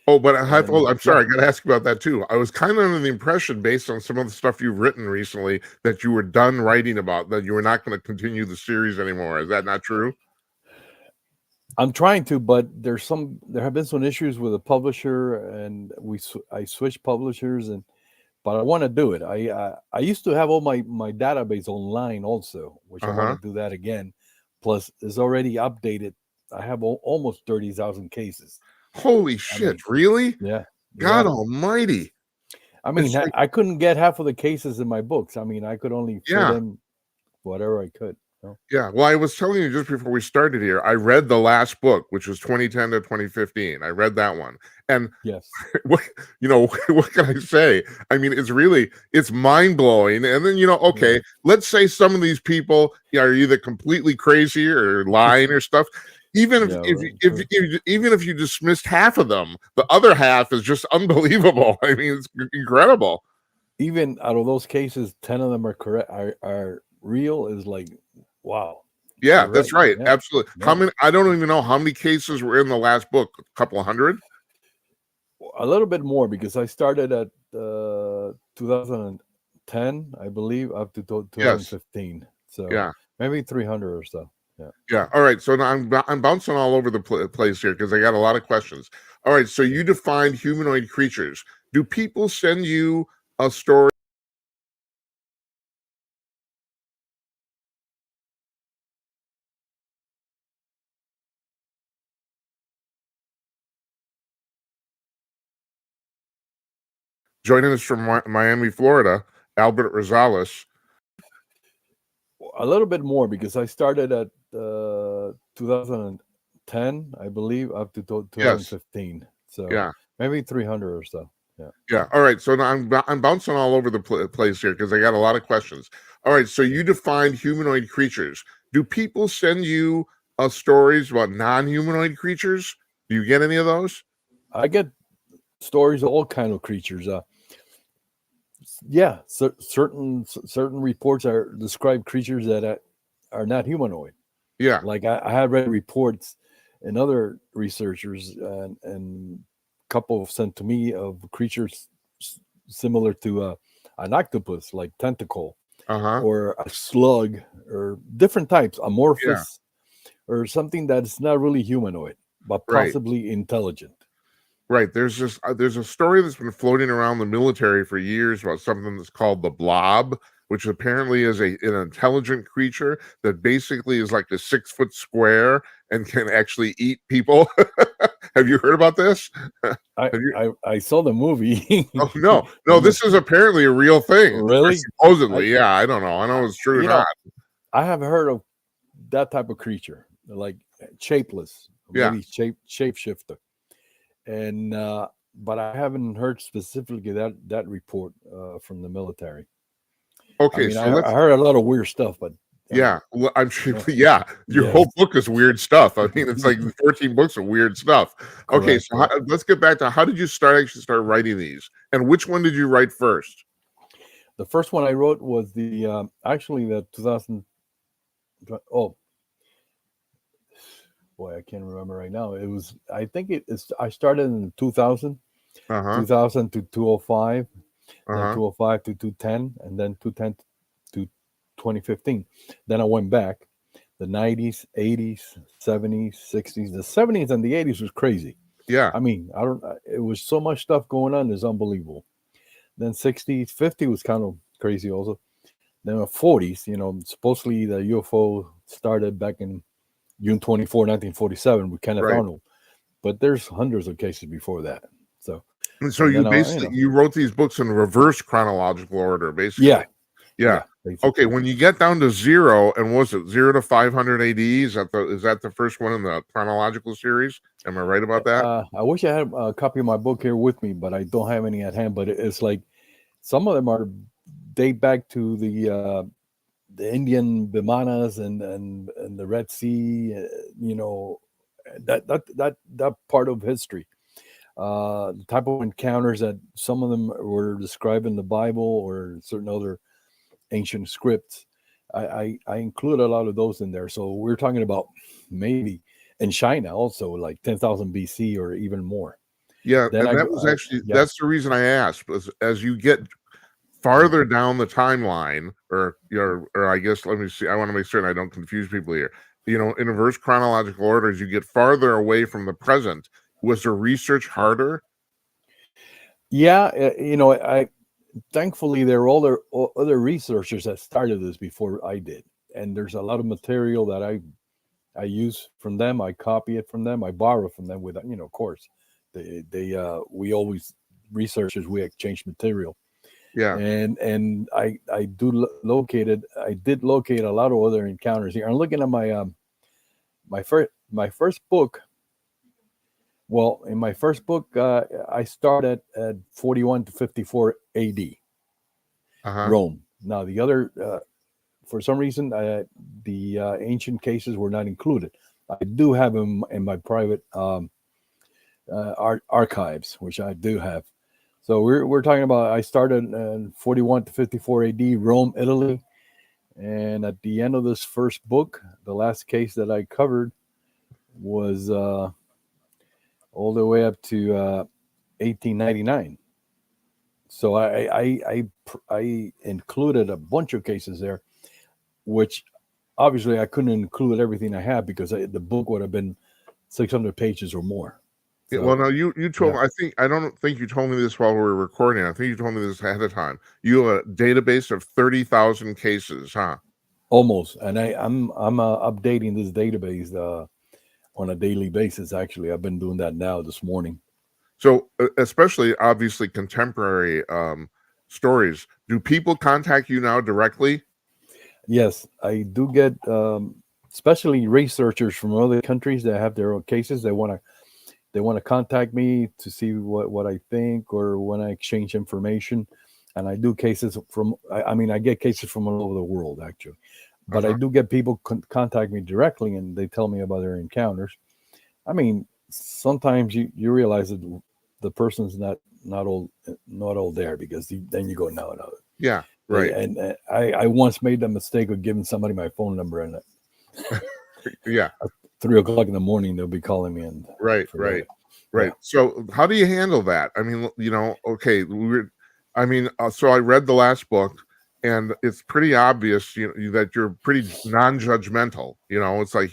Oh, but I'm sorry, I got to ask you about that too. I was kind of under the impression, based on some of the stuff you've written recently, that you were done writing about, that you were not going to continue the series anymore. Is that not true? I'm trying to, but there have been some issues with the publisher, and I switched publishers, but I want to do it. I used to have all my database online also, which I want to do that again. Plus, it's already updated. I have almost 30,000 cases. Holy shit! Really? Yeah. God Almighty! I mean, I couldn't get half of the cases in my books. I mean, I could only fit in whatever I could. Yeah, well, I was telling you just before we started here, I read the last book, which was 2010 to 2015. I read that one. And yes, what can I say? I mean, it's mind-blowing. And then, okay, let's say some of these people are either completely crazy or lying or stuff. Even if you dismissed half of them, the other half is just unbelievable. I mean, it's incredible. Even out of those cases, 10 of them are correct, are real. Is like, wow. Yeah, that's right. Yeah. Absolutely. How many? I don't even know how many cases were in the last book. A couple of hundred? A little bit more, because I started at 2010, I believe, up to 2015. Yes. So maybe 300 or so. Yeah. Yeah. All right. So now I'm bouncing all over the place here because I got a lot of questions. All right. So you defined humanoid creatures. Do people send you a story? Joining us from Miami, Florida, Albert Rosales. A little bit more, because I started at 2010, I believe, up to 2015. Yes. So maybe 300 or so. Yeah. Yeah. All right. So now I'm bouncing all over the place here because I got a lot of questions. All right. So you defined humanoid creatures. Do people send you stories about non-humanoid creatures? Do you get any of those? I get stories of all kind of creatures. Yeah, certain reports describe creatures that are not humanoid. Yeah, like I have read reports and other researchers and a couple sent to me of creatures similar to an octopus, like tentacle, or a slug, or different types, amorphous, or something that's not really humanoid, but possibly intelligent. Right. There's a story that's been floating around the military for years about something that's called the blob. which apparently is an intelligent creature that basically is like a 6-foot square and can actually eat people. Have you heard about this? I saw the movie. Oh no, this is apparently a real thing. Or Really? supposedly, yeah. I don't know. I don't know if it's true or not. I have heard of that type of creature, like shapeless, maybe shapeshifter, and but I haven't heard specifically that report from the military. Okay, I mean, I heard a lot of weird stuff, but yeah, well, I'm sure. Yeah, your whole book is weird stuff. I mean, it's like 14 books of weird stuff. Okay, so let's get back to how did you actually start writing these, and which one did you write first? The first one I wrote was the actually the 2000. Oh boy, I can't remember right now. It was, I think I started in 2000, 2000 to 205, then 205 to 210, and then 210 to 2015. Then I went back. The 90s, 80s, 70s, 60s. The 70s and the 80s was crazy. Yeah. I mean, it was so much stuff going on. It's unbelievable. Then 60s, 50 was kind of crazy also. Then the 40s, supposedly the UFO started back in June 24, 1947 with Kenneth Arnold. But there's hundreds of cases before that. So you basically you wrote these books in reverse chronological order, basically. Yeah. Okay, when you get down to 0, and was it 0 to 500 AD? Is that the first one in the chronological series? Am I right about that? I wish I had a copy of my book here with me, but I don't have any at hand. But it's like some of them date back to the Indian Vimanas and the Red Sea. That part of history. The type of encounters that some of them were described in the Bible or certain other ancient scripts. I include a lot of those in there. So we're talking about maybe in China also like 10,000 BC or even more. Yeah, and that was actually that's the reason I asked. As you get farther down the timeline, or I guess let me see. I want to make certain I don't confuse people here. In reverse chronological order, as you get farther away from the present, was the research harder? Yeah, I thankfully there are other researchers that started this before I did, and there's a lot of material that I use from them. I copy it from them. I borrow from them. With of course, we always researchers, we exchange material. Yeah, and I did locate a lot of other encounters here. I'm looking at my first book. Well, in my first book, I started at 41 to 54 AD, Rome. Now, the other, for some reason, the ancient cases were not included. I do have them in my private archives, which I do have. So we're talking about, I started in 41 to 54 AD, Rome, Italy. And at the end of this first book, the last case that I covered was all the way up to 1899. So I included a bunch of cases there, which obviously I couldn't include everything I have because the book would have been 600 pages or more. So, well, now you told me, I don't think you told me this while we were recording. I think you told me this ahead of time. You have a database of 30,000 cases, huh? Almost, and I'm updating this database on a daily basis. Actually, I've been doing that now this morning. So, especially obviously contemporary stories. Do people contact you now directly? Yes, I do get, especially researchers from other countries that have their own cases. They want to contact me to see what I think or when I exchange information. And I do cases I get cases from all over the world, actually. But I do get people contact me directly and they tell me about their encounters. I mean, sometimes you realize that the person's not all there, because then you go, no. Yeah, right. And I once made the mistake of giving somebody my phone number, and yeah, at 3 o'clock in the morning they'll be calling me. And right. Yeah. So how do you handle that? I mean, okay, so I read the last book, and it's pretty obvious, that you're pretty non-judgmental. It's like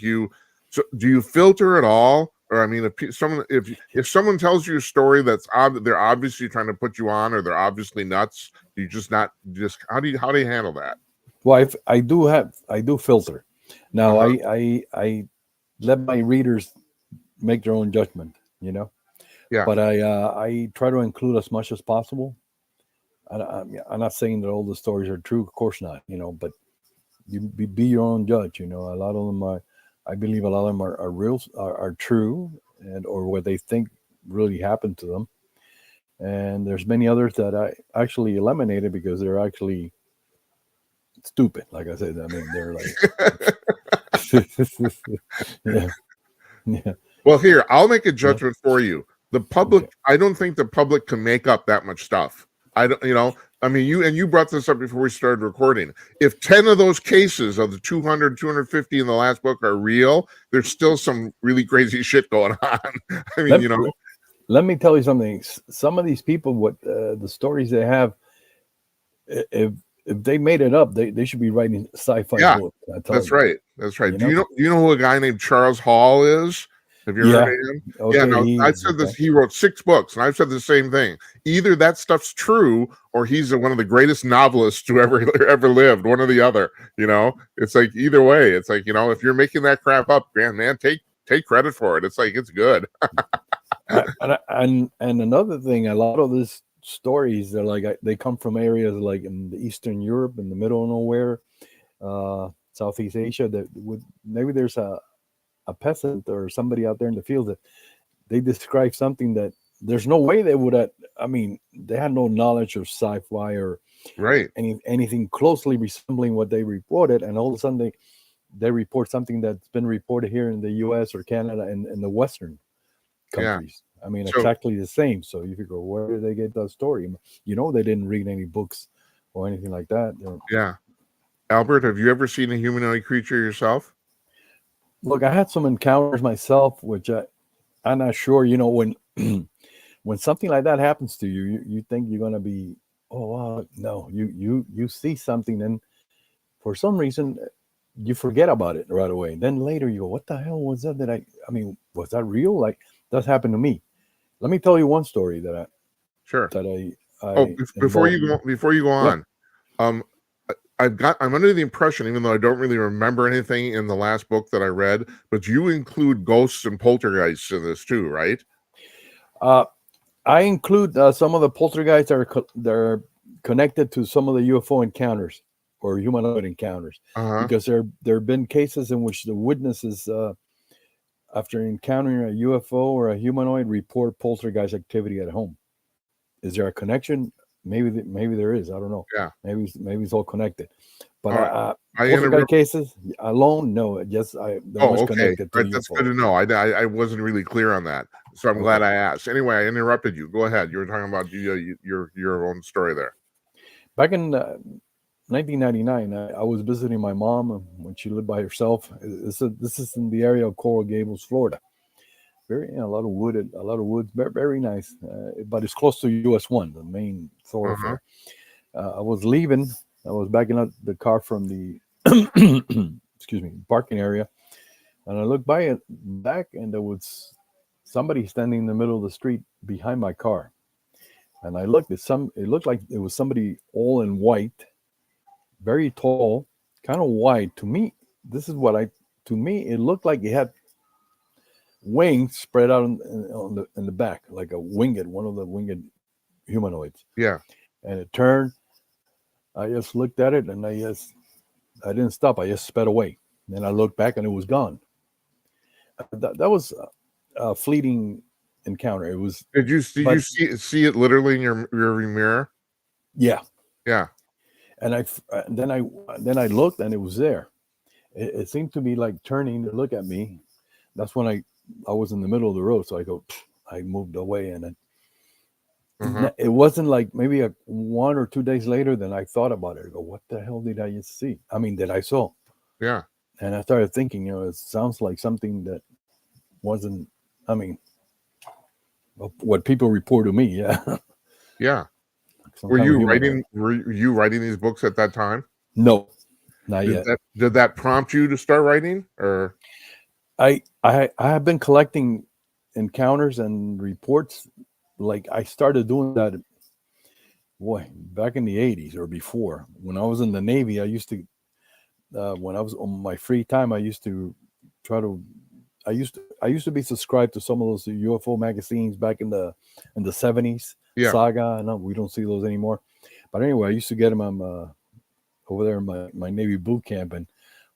so do you filter at all? Or I mean, if someone tells you a story that's they're obviously trying to put you on, or they're obviously nuts, you just not just how do you handle that? Well, I do filter. Now Uh-huh. I let my readers make their own judgment, you know. Yeah, But I try to include as much as possible. I'm not saying that all the stories are true, of course not, you know. But you be your own judge, you know. A lot of them I believe a lot of them are real, are true, and or what they think really happened to them. And there's many others that I actually eliminated because they're actually stupid. Like I said, I mean, they're like, yeah, yeah. well, here, I'll make a judgment for you. The public, Okay. I don't think the public can make up that much stuff. I don't, I mean, you brought this up before we started recording. If 10 of those cases of the 200, 250 in the last book are real, there's still some really crazy shit going on. I mean, Let, let me tell you something. Some of these people, what the stories they have, if they made it up, they should be writing sci-fi yeah, books. I tell that's you, right. That's right. you Do know. you know who a guy named Charles Hall is? Have you heard Yeah. of him? Yeah, Okay. no, I've said this. He wrote 6 books, and I've said the same thing. Either that stuff's true, or he's one of the greatest novelists to ever lived. One or the other. You know, it's like either way. It's like, if you're making that crap up, man, take credit for it. It's like it's good. And another thing, a lot of these stories, they're like they come from areas like in the Eastern Europe, in the middle of nowhere, Southeast Asia. That would maybe there's a peasant or somebody out there in the field that they describe something that there's no way they would have. I mean, they had no knowledge of sci-fi or Right. anything closely resembling what they reported, and all of a sudden they report something that's been reported here in the U.S. or Canada and in the Western Yeah. countries. I mean, So exactly the same. So you figure, where did they get that story? You know, they didn't read any books or anything like that. yeah, Albert, have you ever seen a humanoid creature yourself? Look, I had some encounters myself, which I'm not sure. You know, when when something like that happens to you, you think you're gonna be, oh no, you see something, and for some reason you forget about it right away. Then later you go, what the hell was that? I mean, was that real? Like that's happened to me. Let me tell you one story Sure. I Before involved. you go Yep. on, um, I'm under the impression, even though I don't really remember anything in the last book that I read, but you include ghosts and poltergeists in this too, right? I include some of the poltergeists that are connected to some of the UFO encounters or humanoid encounters, Uh-huh. because there have been cases in which the witnesses, after encountering a UFO or a humanoid, report poltergeist activity at home. Is there a connection? Maybe there is. I don't know. Yeah. Maybe it's all connected. But All right. I poltergeist interrupt. cases alone, no. Yes, they're Oh, much okay. connected to Right. That's good UFOs. to know. I wasn't really clear on that, so I'm glad Okay. I asked. Anyway, I interrupted you. Go ahead. You were talking about your own story there. Back in 1999, I was visiting my mom when she lived by herself. This is in the area of Coral Gables, Florida. Very a lot of wood, a lot of woods, very nice. But it's close to US 1, the main Uh-huh. thoroughfare. I was leaving. I was backing up the car from the excuse me parking area, and I looked back, and there was somebody standing in the middle of the street behind my car. And I looked at it looked like it was somebody all in white, very tall, kind of wide. To me, this is what I to me it looked like he had wings spread out in the back, like one of the winged humanoids. Yeah. And it turned. I just looked at it, and I didn't stop. I just sped away. Then I looked back, and it was gone. That was a fleeting encounter. It was, Did you but see it literally in your rearview mirror? yeah. Yeah. And then I looked, and it was there. It seemed to be like turning to look at me. That's when I was in the middle of the road, so I moved away, and then Uh-huh. it wasn't like maybe 1 or 2 days later. Then I thought about it. I go, what the hell did I just see? I mean, that I saw, Yeah. and I started thinking, it sounds like something that wasn't. I mean, what people report to me, yeah. Yeah. Some Were kind of you humanoid. writing these books at that time? No, not yet. Did that prompt you to start writing, or I have been collecting encounters and reports, like I started doing that, boy, back in the 80s or before. When I was in the Navy, I used to, when I was on my free time, I used to try to, I used to be subscribed to some of those UFO magazines back in the 70s, Yeah. Saga. No, we don't see those anymore. But anyway, I used to get them over there in my Navy boot camp, and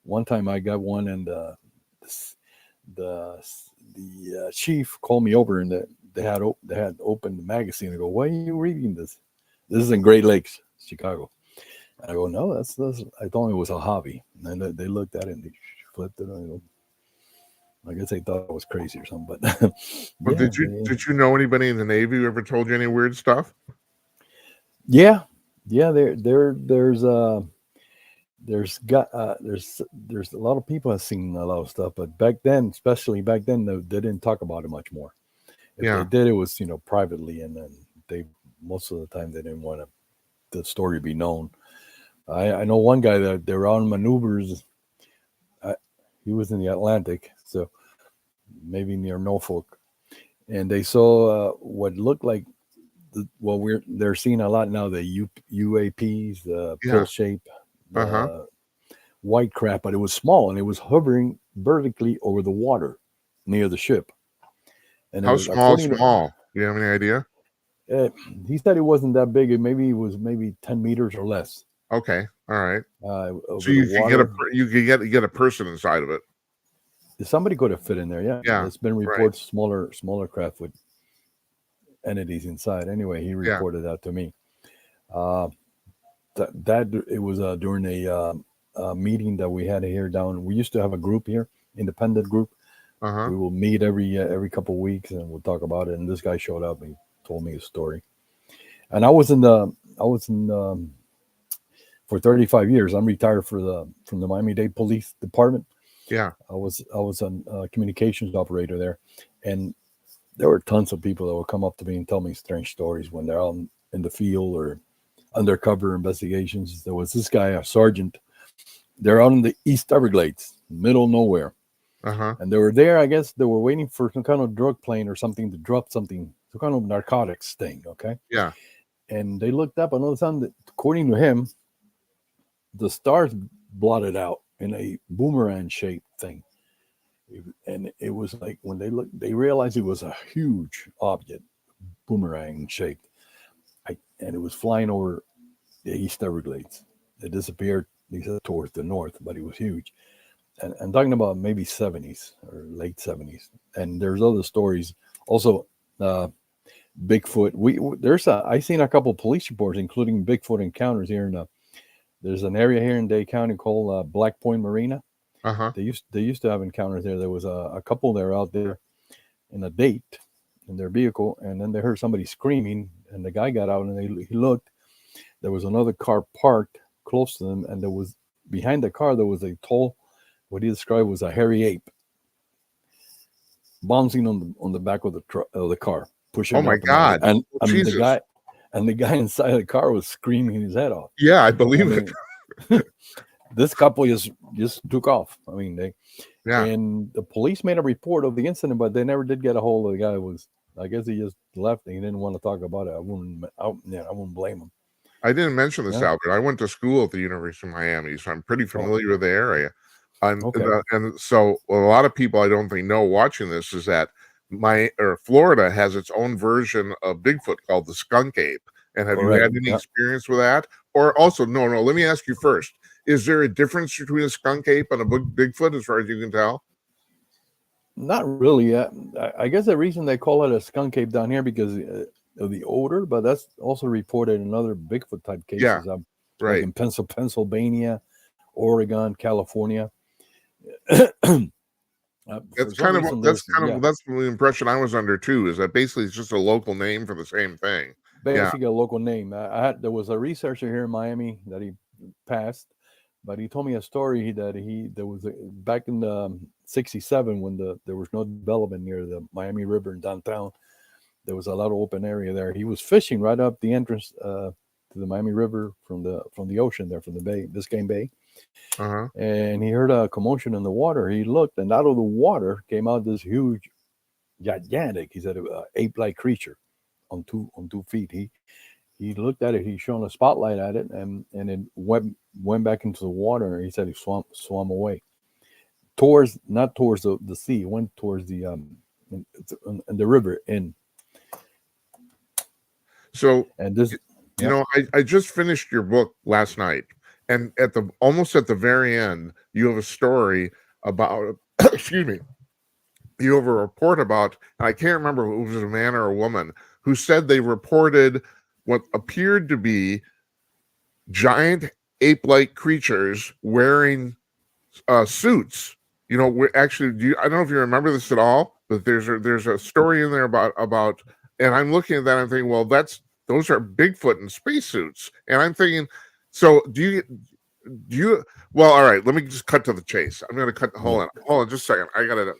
one time I got one, and the chief called me over, and they had opened the magazine. I go, "Why are you reading this? This is in Great Lakes, Chicago." And I go, "No, that's I thought it was a hobby." And they looked at it and they flipped it. And I go, I guess they thought I was crazy or something. But Well, yeah, did you know anybody in the Navy who ever told you any weird stuff? yeah. There's a lot of people have seen a lot of stuff, but back then, especially back then, they didn't talk about it much more. If Yeah. they did, it was privately, and then they most of the time they didn't want the story be known. I know one guy that they were on maneuvers. He was in the Atlantic, so maybe near Norfolk, and they saw what looked like they're seeing a lot now, the UAPs, the Yeah. pulse shape, white crap, but it was small and it was hovering vertically over the water near the ship. And How it was, small? according Do you have any idea? he said it wasn't that big. It was maybe 10 meters or less. Okay, all right. Over So you the could water. you could get a person inside of it. Somebody could have fit in there. Yeah. Yeah, There's been right. reports smaller craft with entities inside. Anyway, he Yeah. reported that to me. That it was during a meeting that we had here down. We used to have a group here, independent group. We will meet every couple of weeks and we'll talk about it. And this guy showed up and he told me a story. And I was in for 35 years. I'm retired from the Miami-Dade Police Department. Yeah. I was a communications operator there, and there were tons of people that would come up to me and tell me strange stories when they're out in the field or undercover investigations. There was this guy, a sergeant. They're out in the East Everglades, middle of nowhere. And they were there, I guess they were waiting for some kind of drug plane or something to drop something, some kind of narcotics thing, okay? Yeah. And they looked up and all of a sudden, according to him, the stars blotted out in a boomerang shaped thing. And it was like when they realized it was a huge object, boomerang shaped. And it was flying over the East Everglades. It disappeared, he said, towards the north, but it was huge. And I'm talking about maybe 70s or late 70s. And there's other stories. Also, Bigfoot. I seen a couple of police reports, including Bigfoot encounters here there's an area here in Dade County called Black Point Marina. They used to have encounters there. There was a couple there out there in a date in their vehicle, and then they heard somebody screaming, and the guy got out and he looked. There was another car parked close to them, and there was behind the car there was a tall, what he described was a hairy ape bouncing on the back of the car, pushing. Oh my God! And Jesus. the guy inside the car was screaming his head off. Yeah, I believe it. This couple just took off. I mean, Yeah. And the police made a report of the incident, but they never did get a hold of the guy. I guess he just left and he didn't want to talk about it. I wouldn't blame him. I didn't mention this, Albert. I went to school at the University of Miami, so I'm pretty familiar with the area. And so a lot of people I don't think know watching this is that Florida has its own version of Bigfoot called the skunk ape. And have you had any experience with that? Or also, no, let me ask you first. Is there a difference between a skunk ape and a Bigfoot as far as you can tell? Not really. I guess the reason they call it a skunk ape down here because of the odor, but that's also reported in other Bigfoot type cases. Yeah, right. Like in Pennsylvania, Oregon, California. That's the impression I was under too. Is that basically it's just a local name for the same thing? Basically, a local name. There was a researcher here in Miami that he passed, but he told me a story back in the '67 when there was no development near the Miami River in downtown. There was a lot of open area there. He was fishing right up the entrance to the Miami River from the ocean there, from the bay, Biscayne Bay. And he heard a commotion in the water. He looked, and out of the water came out this huge gigantic. He said ape-like creature on two feet. He looked at it. He shone a spotlight at it, and it went back into the water. And he said he swam away towards, not towards the sea. It went towards the in the river in. So, And this, you know, I just finished your book last night, and almost at the very end, you have a story about excuse me, you have a report about, and I can't remember if it was a man or a woman, who said they reported what appeared to be giant ape-like creatures wearing suits. You know, we're actually, I don't know if you remember this at all, but there's a story in there about, and I'm looking at that, and I'm thinking, well, those are Bigfoot in spacesuits, and I'm thinking, so do you? Well, all right, let me just cut to the chase. I'm going to cut. Hold on, just a second. I gotta.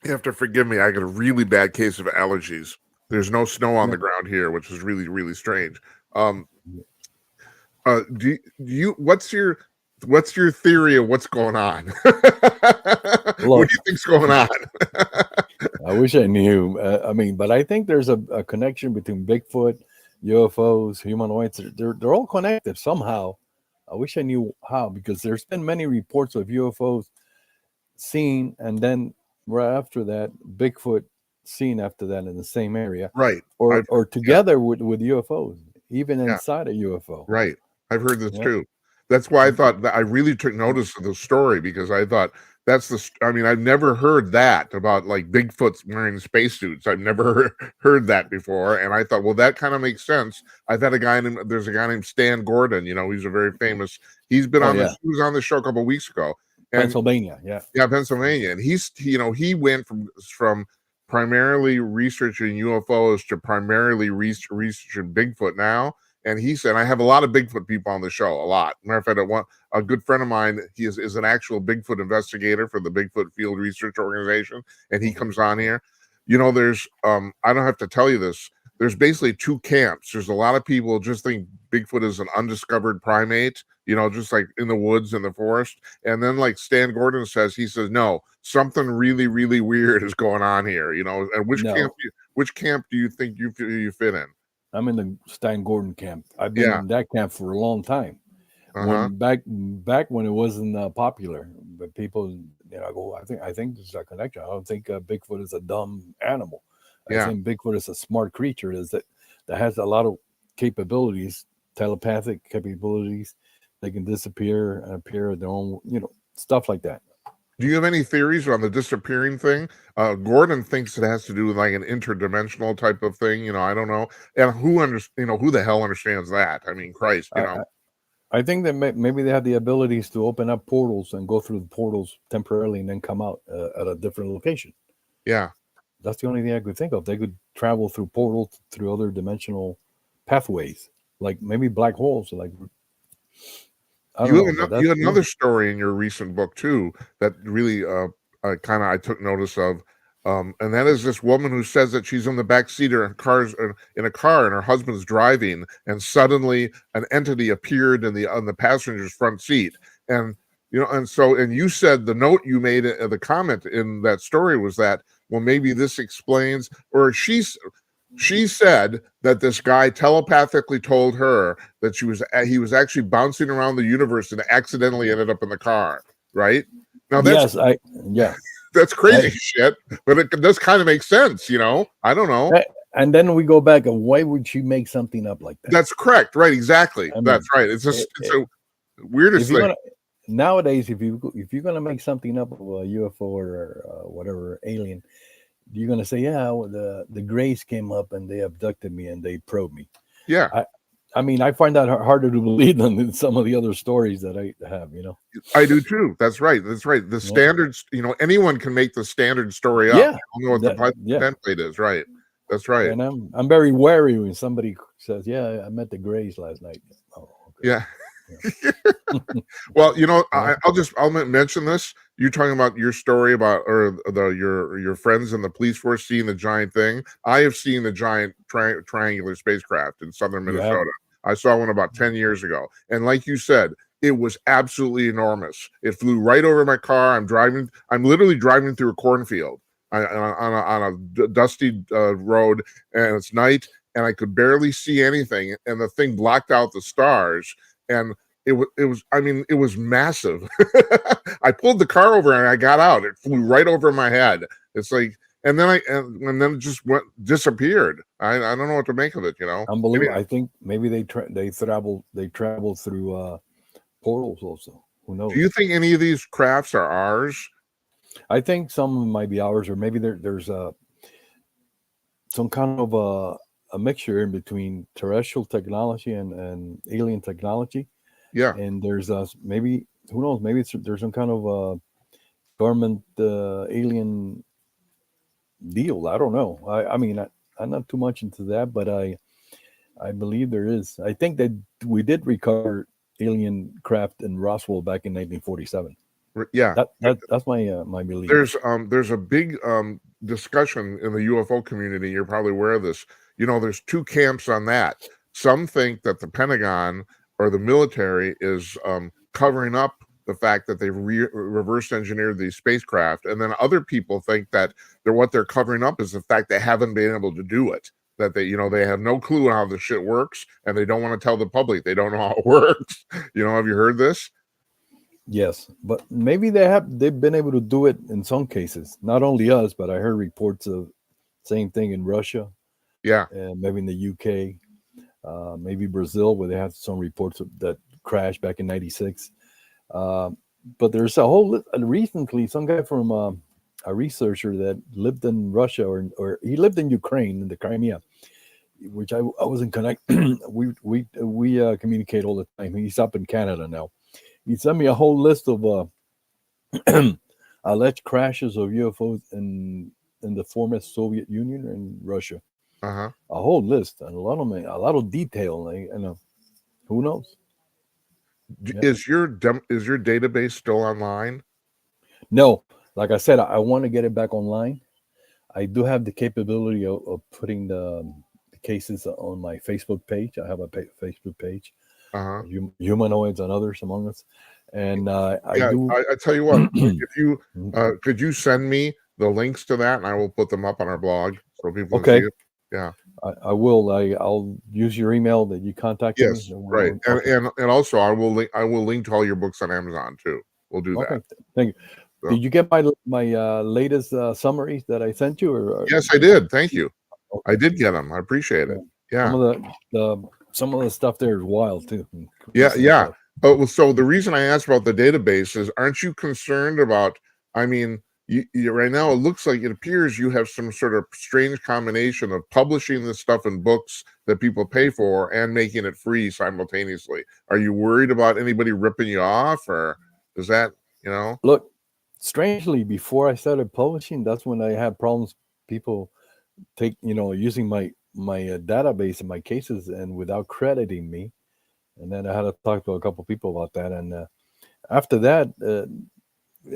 You have to forgive me. I got a really bad case of allergies. There's no snow on the ground here, which is really, really strange. Do you? What's your theory of what's going on? What do you think's going on? I wish I knew. I mean, but I think there's a connection between Bigfoot, UFOs, humanoids. They're all connected somehow. I wish I knew how, because there's been many reports of UFOs seen, and then right after that, Bigfoot seen after that in the same area, right? Or together with UFOs, even inside a UFO. Right. I've heard this too. That's why I thought that I really took notice of the story, because I thought I mean, I've never heard that about like Bigfoot's wearing spacesuits. I've never heard that before. And I thought, well, that kind of makes sense. I've had there's a guy named Stan Gordon, you know, he's a very famous, he's been he was on the show a couple of weeks ago. And, Pennsylvania. Yeah, Pennsylvania. And he went from primarily researching UFOs to primarily researching Bigfoot now. And he said, I have a lot of Bigfoot people on the show, a lot. Matter of fact, a good friend of mine, he is an actual Bigfoot investigator for the Bigfoot Field Research Organization, and he comes on here. You know, there's, I don't have to tell you this, there's basically two camps. There's a lot of people just think Bigfoot is an undiscovered primate, you know, just like in the woods, in the forest. And then like Stan Gordon says, no, something really, really weird is going on here, you know. And which camp do you think you fit in? I'm in the Stan Gordon camp. I've been in that camp for a long time. When back when it wasn't popular, but people, you know, I think there's a connection. I don't think Bigfoot is a dumb animal. I think Bigfoot is a smart creature. That has a lot of capabilities, telepathic capabilities. They can disappear and appear at their own, you know, stuff like that. Do you have any theories on the disappearing thing? Gordon thinks it has to do with like an interdimensional type of thing. You know, I don't know. And who the hell understands that? I mean, Christ, you know. I think that maybe they have the abilities to open up portals and go through the portals temporarily and then come out at a different location. Yeah. That's the only thing I could think of. They could travel through portals, through other dimensional pathways, like maybe black holes. Like, you had another story in your recent book too that really I took notice of, and that is this woman who says that she's in the back seat of in a car and her husband's driving, and suddenly an entity appeared on the passenger's front seat, and you know, and you said the note you made, the comment in that story was that, well, maybe this explains, or she said that this guy telepathically told her that he was actually bouncing around the universe and accidentally ended up in the car, right? Now that's that's crazy shit, but it does kind of make sense, you know. I don't know. And then we go back, and why would she make something up like that? That's correct, right? Exactly. That's right. It's just it's a weirdest thing. Nowadays, if you're gonna make something up of a UFO or whatever alien, you're gonna say, the Greys came up and they abducted me and they probed me. Yeah. I mean, I find that harder to believe than some of the other stories that I have, you know. I do too. That's right. The standards, you know, anyone can make the standard story up. Yeah. I don't know what the template is, right? That's right. And I'm very wary when somebody says, I met the Greys last night. Oh, okay. Yeah. Well, you know, I'll mention this. You're talking about your story about, or your friends in the police force seeing the giant thing. I have seen the giant triangular spacecraft in southern Minnesota. I saw one about 10 years ago. And like you said, It was absolutely enormous. It flew right over my car. I'm literally driving through a cornfield on a dusty road, and it's night, and I could barely see anything, and the thing blocked out the stars, and it was massive. I pulled the car over and I got out. It flew right over my head. It's like, and then it just disappeared. I don't know what to make of it. Unbelievable. I think maybe they travel through portals also. Who knows? Do you think any of these crafts are ours? I think some of them might be ours, or maybe there's some kind of a mixture in between terrestrial technology and alien technology. Yeah. And there's maybe, who knows, maybe there's some kind of government alien deal. I don't know. I mean, I'm not too much into that, but I believe there is. I think that we did recover alien craft in Roswell back in 1947. Yeah, that's my belief. There's a big discussion in the UFO community. You're probably aware of this. There's two camps on that. Some think that the Pentagon or the military is covering up the fact that they've reverse engineered these spacecraft, and then other people think that what they're covering up is the fact they haven't been able to do it. That they have no clue how the shit works, and they don't want to tell the public. They don't know how it works. Have you heard this? Yes, but maybe they've been able to do it in some cases. Not only us, but I heard reports of same thing in Russia. Yeah, and maybe in the UK, maybe Brazil, where they have some reports that crashed back in '96. But there's a whole recently some guy from a researcher that lived in Russia or he lived in Ukraine in the Crimea, which I wasn't connected. we communicate all the time. He's up in Canada now. He sent me a whole list of alleged crashes of UFOs in the former Soviet Union and Russia. Uh-huh. A whole list and a lot of detail. Who knows? Yeah. Is your database still online? No, like I said, I want to get it back online. I do have the capability of putting the cases on my Facebook page. I have a Facebook page. Uh-huh. Humanoids and others among us, and I tell you what, if you could you send me the links to that, and I will put them up on our blog so people can see it. Yeah, I will. I'll use your email that you contacted me. Yes, right, and also I will link to all your books on Amazon too. We'll do that. Thank you. So, did you get my latest summaries that I sent you? Or yes, I did. Thank you. Okay. I did get them. I appreciate it. Yeah. Some of the stuff there is wild too. Yeah. Oh, so the reason I asked about the database is, aren't you concerned about? I mean, you right now it looks like it appears you have some sort of strange combination of publishing this stuff in books that people pay for and making it free simultaneously. Are you worried about anybody ripping you off, or is that Look, strangely, before I started publishing, that's when I had problems. People using my database and my cases and without crediting me, and then I had to talk to a couple of people about that. And after that, it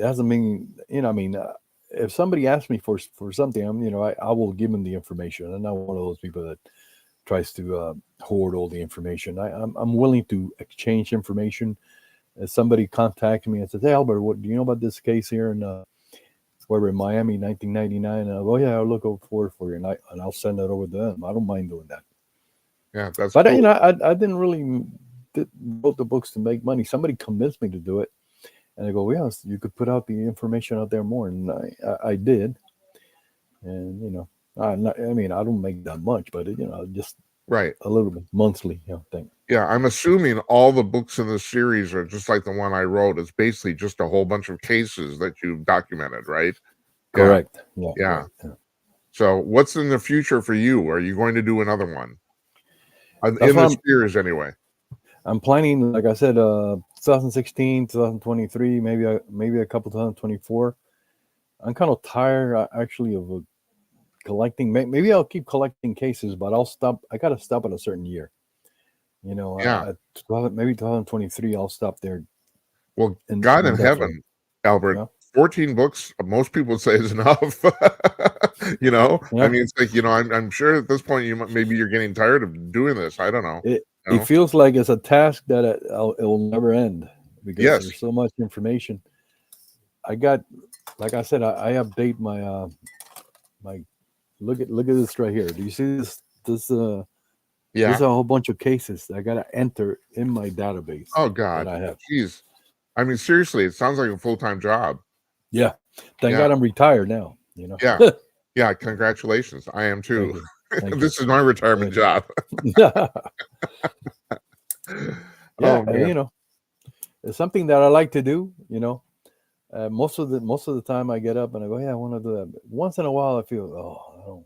hasn't been. If somebody asks me for something, I will give them the information. I'm not one of those people that tries to hoard all the information. I'm willing to exchange information. If somebody contacts me and says, "Hey, Albert, what do you know about this case here in where in Miami, 1999?" And I'll go, "Yeah, I'll look for it for you," and I'll send that over to them. I don't mind doing that. Yeah, that's. But cool. I didn't really wrote the books to make money. Somebody convinced me to do it, and I go, "Yes, you could put out the information out there more," and I did. And I don't make that much, but just right a little bit monthly thing. Yeah, I'm assuming all the books in this series are just like the one I wrote. It's basically just a whole bunch of cases that you've documented, right? Correct. Yeah. So what's in the future for you? Are you going to do another one? In this series, anyway. I'm planning, like I said, 2016, 2023, maybe a couple 2024. I'm kind of tired, actually, of collecting. Maybe I'll keep collecting cases, but I'll stop. I got to stop at a certain year. Maybe 2023, I'll stop there. Well, God in heaven, Albert, 14 books, most people would say is enough. I mean, it's like, I'm sure at this point maybe you're getting tired of doing this. I don't know. You it know? feels like it's a task that it will never end because Yes. there's so much information. I got, like I said, I update my my look at this right here. Do you see this? This Yeah. there's a whole bunch of cases that I gotta enter in my database Oh that God. I have. Jeez. I mean, seriously, it sounds like a full-time job. Yeah, thank Yeah. God I'm retired now. You know. Yeah. Yeah. Congratulations. I am too. Thank you. Thank This is my retirement job. you. Oh Yeah, man. you know, it's something that I like to do. You know, most of the time I get up and I go, yeah, I want to do that. But once in a while, I feel, oh, I don't,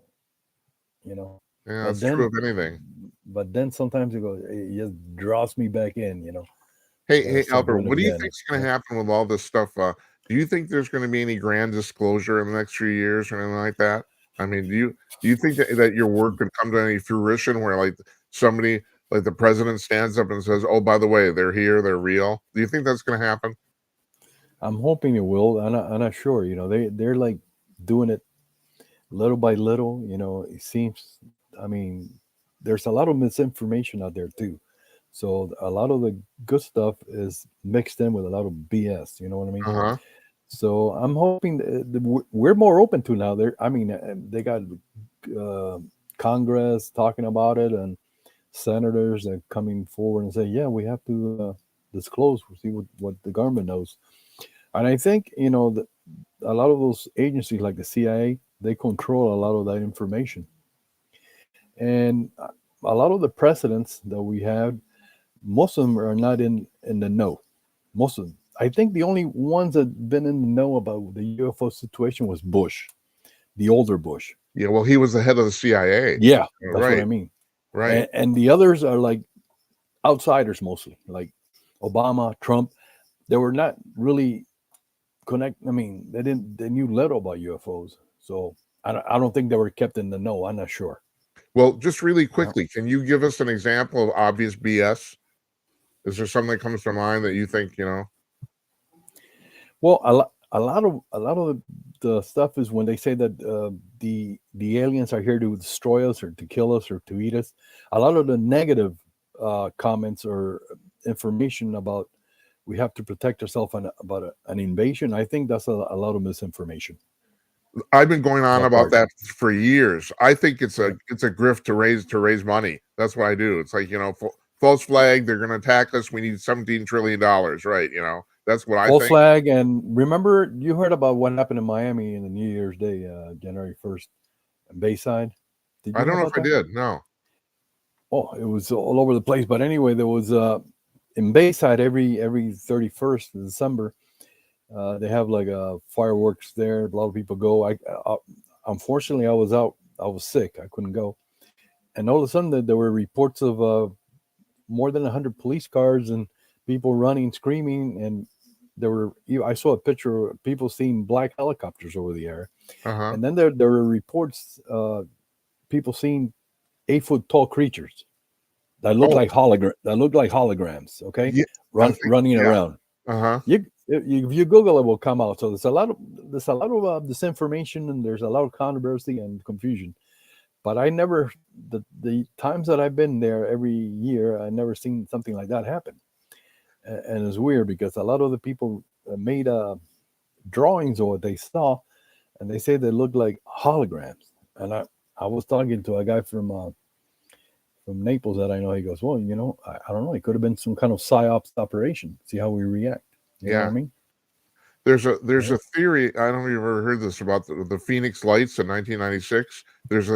you know. Yeah, But that's true then, of anything. sometimes it just draws me back in. You know, I Hey, gotta hey, start Albert, doing it what do you again. think's going to Yeah. happen with all this stuff? Do you think there's going to be any grand disclosure in the next few years or anything like that? I mean, do you think that your work could come to any fruition where like somebody like the president stands up and says, "Oh, by the way, they're here, they're real"? Do you think that's going to happen? I'm hoping it will. I'm not sure. You know, they're like doing it little by little. You know, it seems. I mean, there's a lot of misinformation out there too. So a lot of the good stuff is mixed in with a lot of BS. You know what I mean? Uh-huh. So I'm hoping we're more open to now. I mean, they got Congress talking about it and senators that coming forward and say, yeah, we have to disclose, see what the government knows. And I think, you know, a lot of those agencies like the CIA, they control a lot of that information. And a lot of the presidents that we have, most of them are not in the know. Most of them. I think the only ones that been in the know about the UFO situation was Bush, the older Bush. Yeah, well, he was the head of the CIA. Yeah, that's what Right, I mean. right. And the others are like outsiders mostly, like Obama, Trump. They were not really connect. I mean, they knew little about UFOs, so I don't think they were kept in the know. I'm not sure. Well, just really You know? quickly, can you give us an example of obvious BS? Is there something that comes to mind that you think, Well, a lot of the stuff is when they say that the aliens are here to destroy us or to kill us or to eat us. A lot of the negative comments or information about we have to protect ourselves about an invasion. I think that's a lot of misinformation. I've been going on That about part. that for years. I think it's Yeah. a grift to raise money. That's what I do. It's like, false flag, they're going to attack us. We need $17 trillion, right? That's what I False think. flag. And remember, you heard about what happened in Miami in the New Year's Day, January 1st, in Bayside. Did I you know don't know about if I that? did. No. Oh, it was all over the place. But anyway, there was in Bayside every 31st of December. They have like fireworks there. A lot of people go. Unfortunately, I was out. I was sick. I couldn't go. And all of a sudden, there were reports of more than 100 police cars and people running, screaming, and there were. I saw a picture of people seeing black helicopters over the air, Uh-huh. and then there were reports people seeing 8-foot tall creatures that look Oh, like holograms. Okay, yeah. I think, running yeah. around. Uh-huh. If you Google it, will come out. So there's a lot of disinformation and there's a lot of controversy and confusion. But I never the times that I've been there every year, I never seen something like that happen. And it's weird because a lot of the people made drawings of what they saw, and they say they look like holograms. And I was talking to a guy from Naples that I know. He goes, well, I don't know. It could have been some kind of psyops operation. See how we react. You know what Yeah. I mean? There's Yeah. a theory. I don't know if you've ever heard this about the Phoenix Lights in 1996.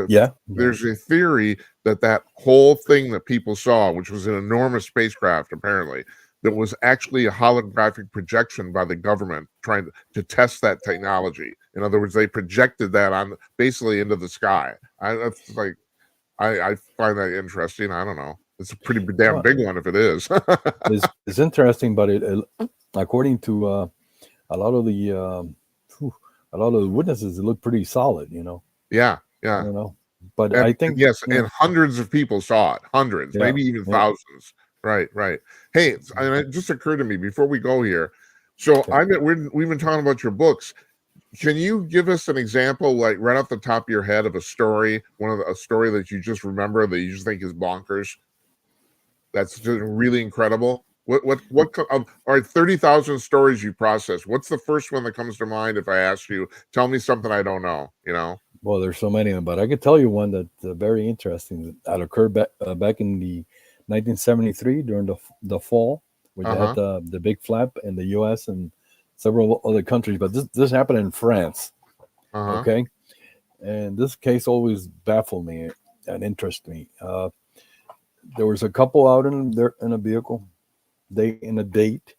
Yeah. There's a theory that whole thing that people saw, which was an enormous spacecraft apparently, that was actually a holographic projection by the government trying to test that technology. In other words, they projected that on basically into the sky. That's like I find that interesting. I don't know. It's a pretty damn Well, big one if it is. it's interesting, but it according to a lot of the a lot of the witnesses, it looked pretty solid. Yeah, I yeah. don't know, but And I think yes, and hundreds of people saw it. Hundreds, yeah, maybe even yeah. thousands. Right, right. Hey, and it just occurred to me before we go here. So Okay. we've been talking about your books. Can you give us an example, like right off the top of your head, of a story, a story that you just remember that you just think is bonkers? That's just really incredible. All right, 30,000 stories you process. What's the first one that comes to mind if I ask you, tell me something I don't know, you know? Well, there's so many of them, but I could tell you one that's very interesting that occurred back in the 1973 during the fall, where they had Uh-huh. the big flap in the U.S. and several other countries. But this happened in France. Uh-huh. Okay, and this case always baffled me and interested me. There was a couple out in a vehicle, they in a date,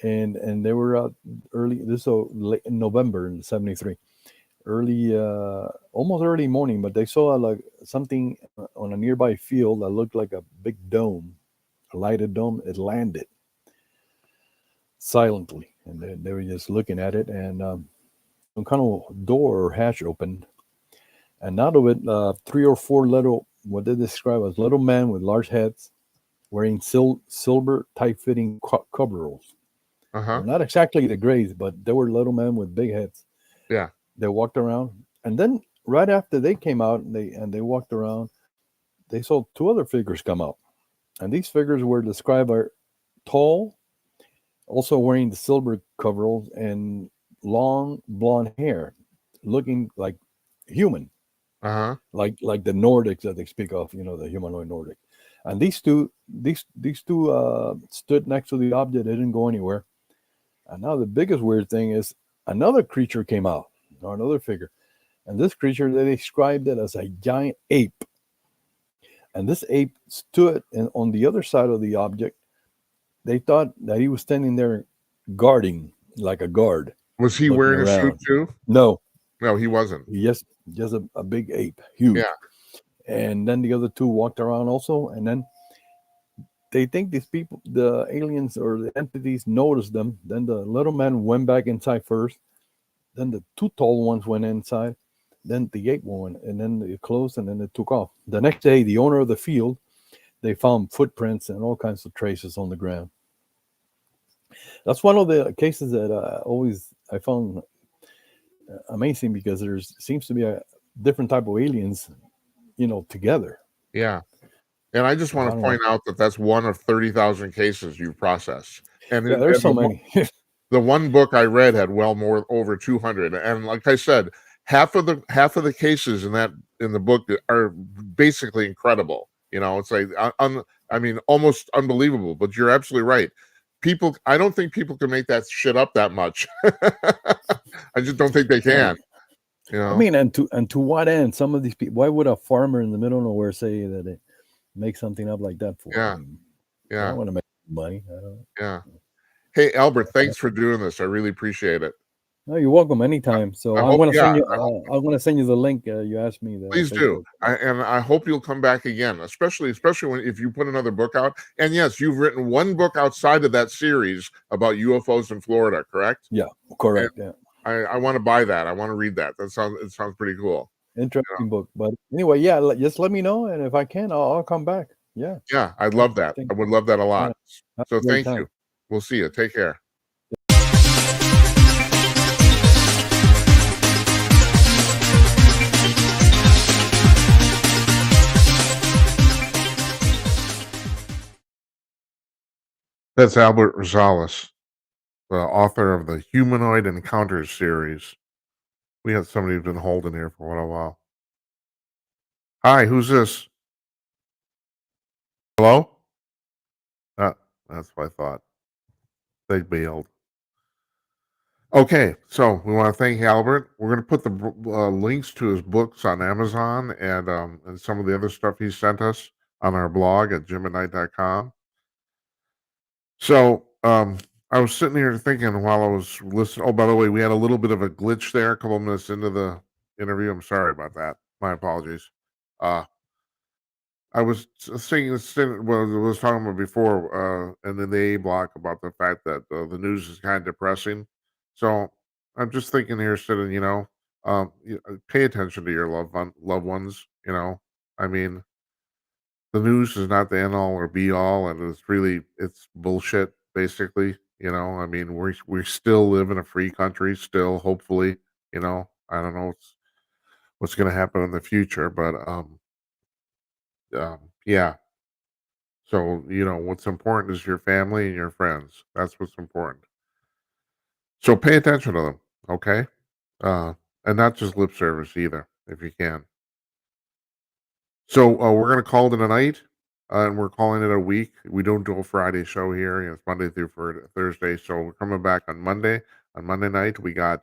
and they were out early. This so late in November in '73, early, almost early morning. But they saw like something on a nearby field that looked like a big dome, a lighted dome. It landed silently, and they were just looking at it, and some kind of door or hatch opened, and out of it, three or four little, what they describe as little men with large heads, wearing silver tight-fitting coveralls. Uh-huh. They're not exactly the Greys, but they were little men with big heads. Yeah. They walked around, and then right after they came out and they walked around, they saw two other figures come out, and these figures were described as tall, also wearing the silver coveralls and long blonde hair, looking like human, Uh-huh. like the Nordics that they speak of, the humanoid Nordic. And these two stood next to the object. They didn't go anywhere. And now the biggest weird thing is another creature came out, or another figure. And this creature, they described it as a giant ape. And this ape stood on the other side of the object. They thought that he was standing there guarding, like a guard, Was he looking wearing a suit around. too? No, No, he wasn't. he just a big ape, huge. Yeah. And then the other two walked around also. And then they think these people, the aliens or the entities, noticed them. Then the little man went back inside first. Then the two tall ones went inside. Then the ape one, and then they closed, and then it took off. The next day, the owner of the field, they found footprints and all kinds of traces on the ground. That's one of the cases that I found amazing, because there seems to be a different type of aliens, together. Yeah. And I just I want to don't know. point out that that's one of 30,000 cases you've processed. And, Yeah, it, there's and so many. the one book I read had well more over 200. And like I said, half of the cases in the book are basically incredible. It's like I mean, almost unbelievable. But you're absolutely right. I don't think people can make that shit up that much. I just don't think they can. I mean, and to what end? Some of these people. Why would a farmer in the middle of nowhere say that it make something up like that for? I Yeah, mean, I yeah, don't want to make money. I don't. yeah. Hey, Albert, thanks for doing this. I really appreciate it. No, you're welcome anytime. So I I'm hope, gonna yeah, send you. I'm gonna send you the link. You asked me the please do. Facebook. And I hope you'll come back again, especially if you put another book out. And yes, you've written one book outside of that series about UFOs in Florida, correct? Yeah, correct. Yeah, I want to buy that. I want to read that. It sounds pretty cool. interesting book. But anyway, yeah, just let me know, and if I can, I'll come back. Yeah, Yeah, I'd I love that. think. I would love that a Yeah, lot. have So a great thank time. you. We'll see you. Take care. That's Albert Rosales, the author of the Humanoid Encounters series. We had somebody who's been holding here for a while. Hi, who's this? Hello? That's what I thought. They bailed. Okay, so we want to thank Albert. We're going to put the links to his books on Amazon and some of the other stuff he sent us on our blog at jimatnight.com. So I was sitting here thinking while I was listening. Oh, by the way, we had a little bit of a glitch there a couple minutes into the interview. I'm sorry about that. My apologies. I was saying, what I was talking about before, and in the A block about the fact that the news is kind of depressing. So I'm just thinking here, sitting, pay attention to your loved ones. I mean, the news is not the end all or be all, and it's bullshit. Basically, I mean, we still live in a free country, still, hopefully. I don't know what's going to happen in the future, but yeah. So, what's important is your family and your friends. That's what's important. So pay attention to them, okay? Uh, and not just lip service either, if you can. So we're gonna call it a night, and we're calling it a week. We don't do a Friday show here. It's Monday through Thursday. So we're coming back on Monday. On Monday night, we got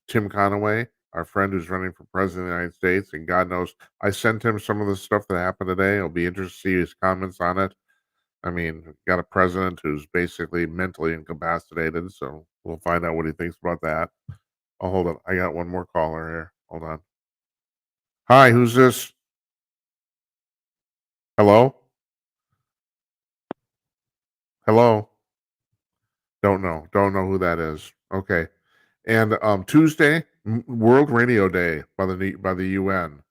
Tim Conaway, our friend who's running for president of the United States, and God knows I sent him some of the stuff that happened today. I'll be interested to see his comments on it. I mean, got a president who's basically mentally incapacitated, so we'll find out what he thinks about that. Oh, hold on. I got one more caller here. Hold on. Hi, who's this? Hello? Hello? Don't know. Don't know who that is. Okay. And Tuesday, World Radio Day by the UN.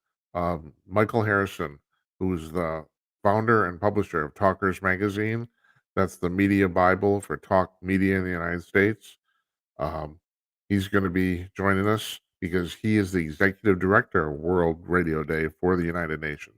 Michael Harrison, who's the founder and publisher of Talkers Magazine, that's the media bible for talk media in the United States. Um, he's going to be joining us because he is the executive director of World Radio Day for the United Nations.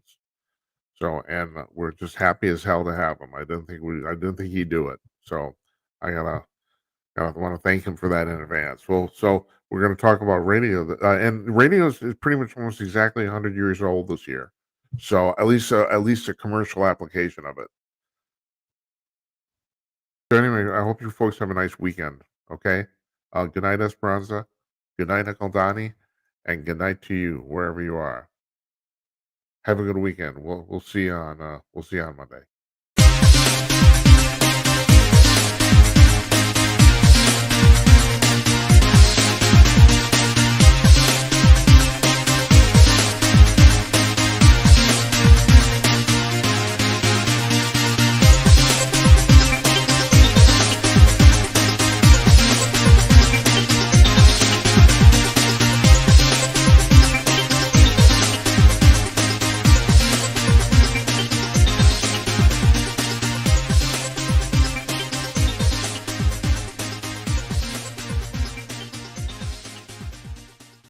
So, and we're just happy as hell to have him. I didn't think he'd do it. So, I want to thank him for that in advance. Well, so we're going to talk about radio, and radio is pretty much almost exactly 100 years old this year. So at least a commercial application of it. So anyway, I hope you folks have a nice weekend. Okay. Good night, Esperanza. Good night, Akaldani, and good night to you wherever you are. Have a good weekend. We'll see you on Monday.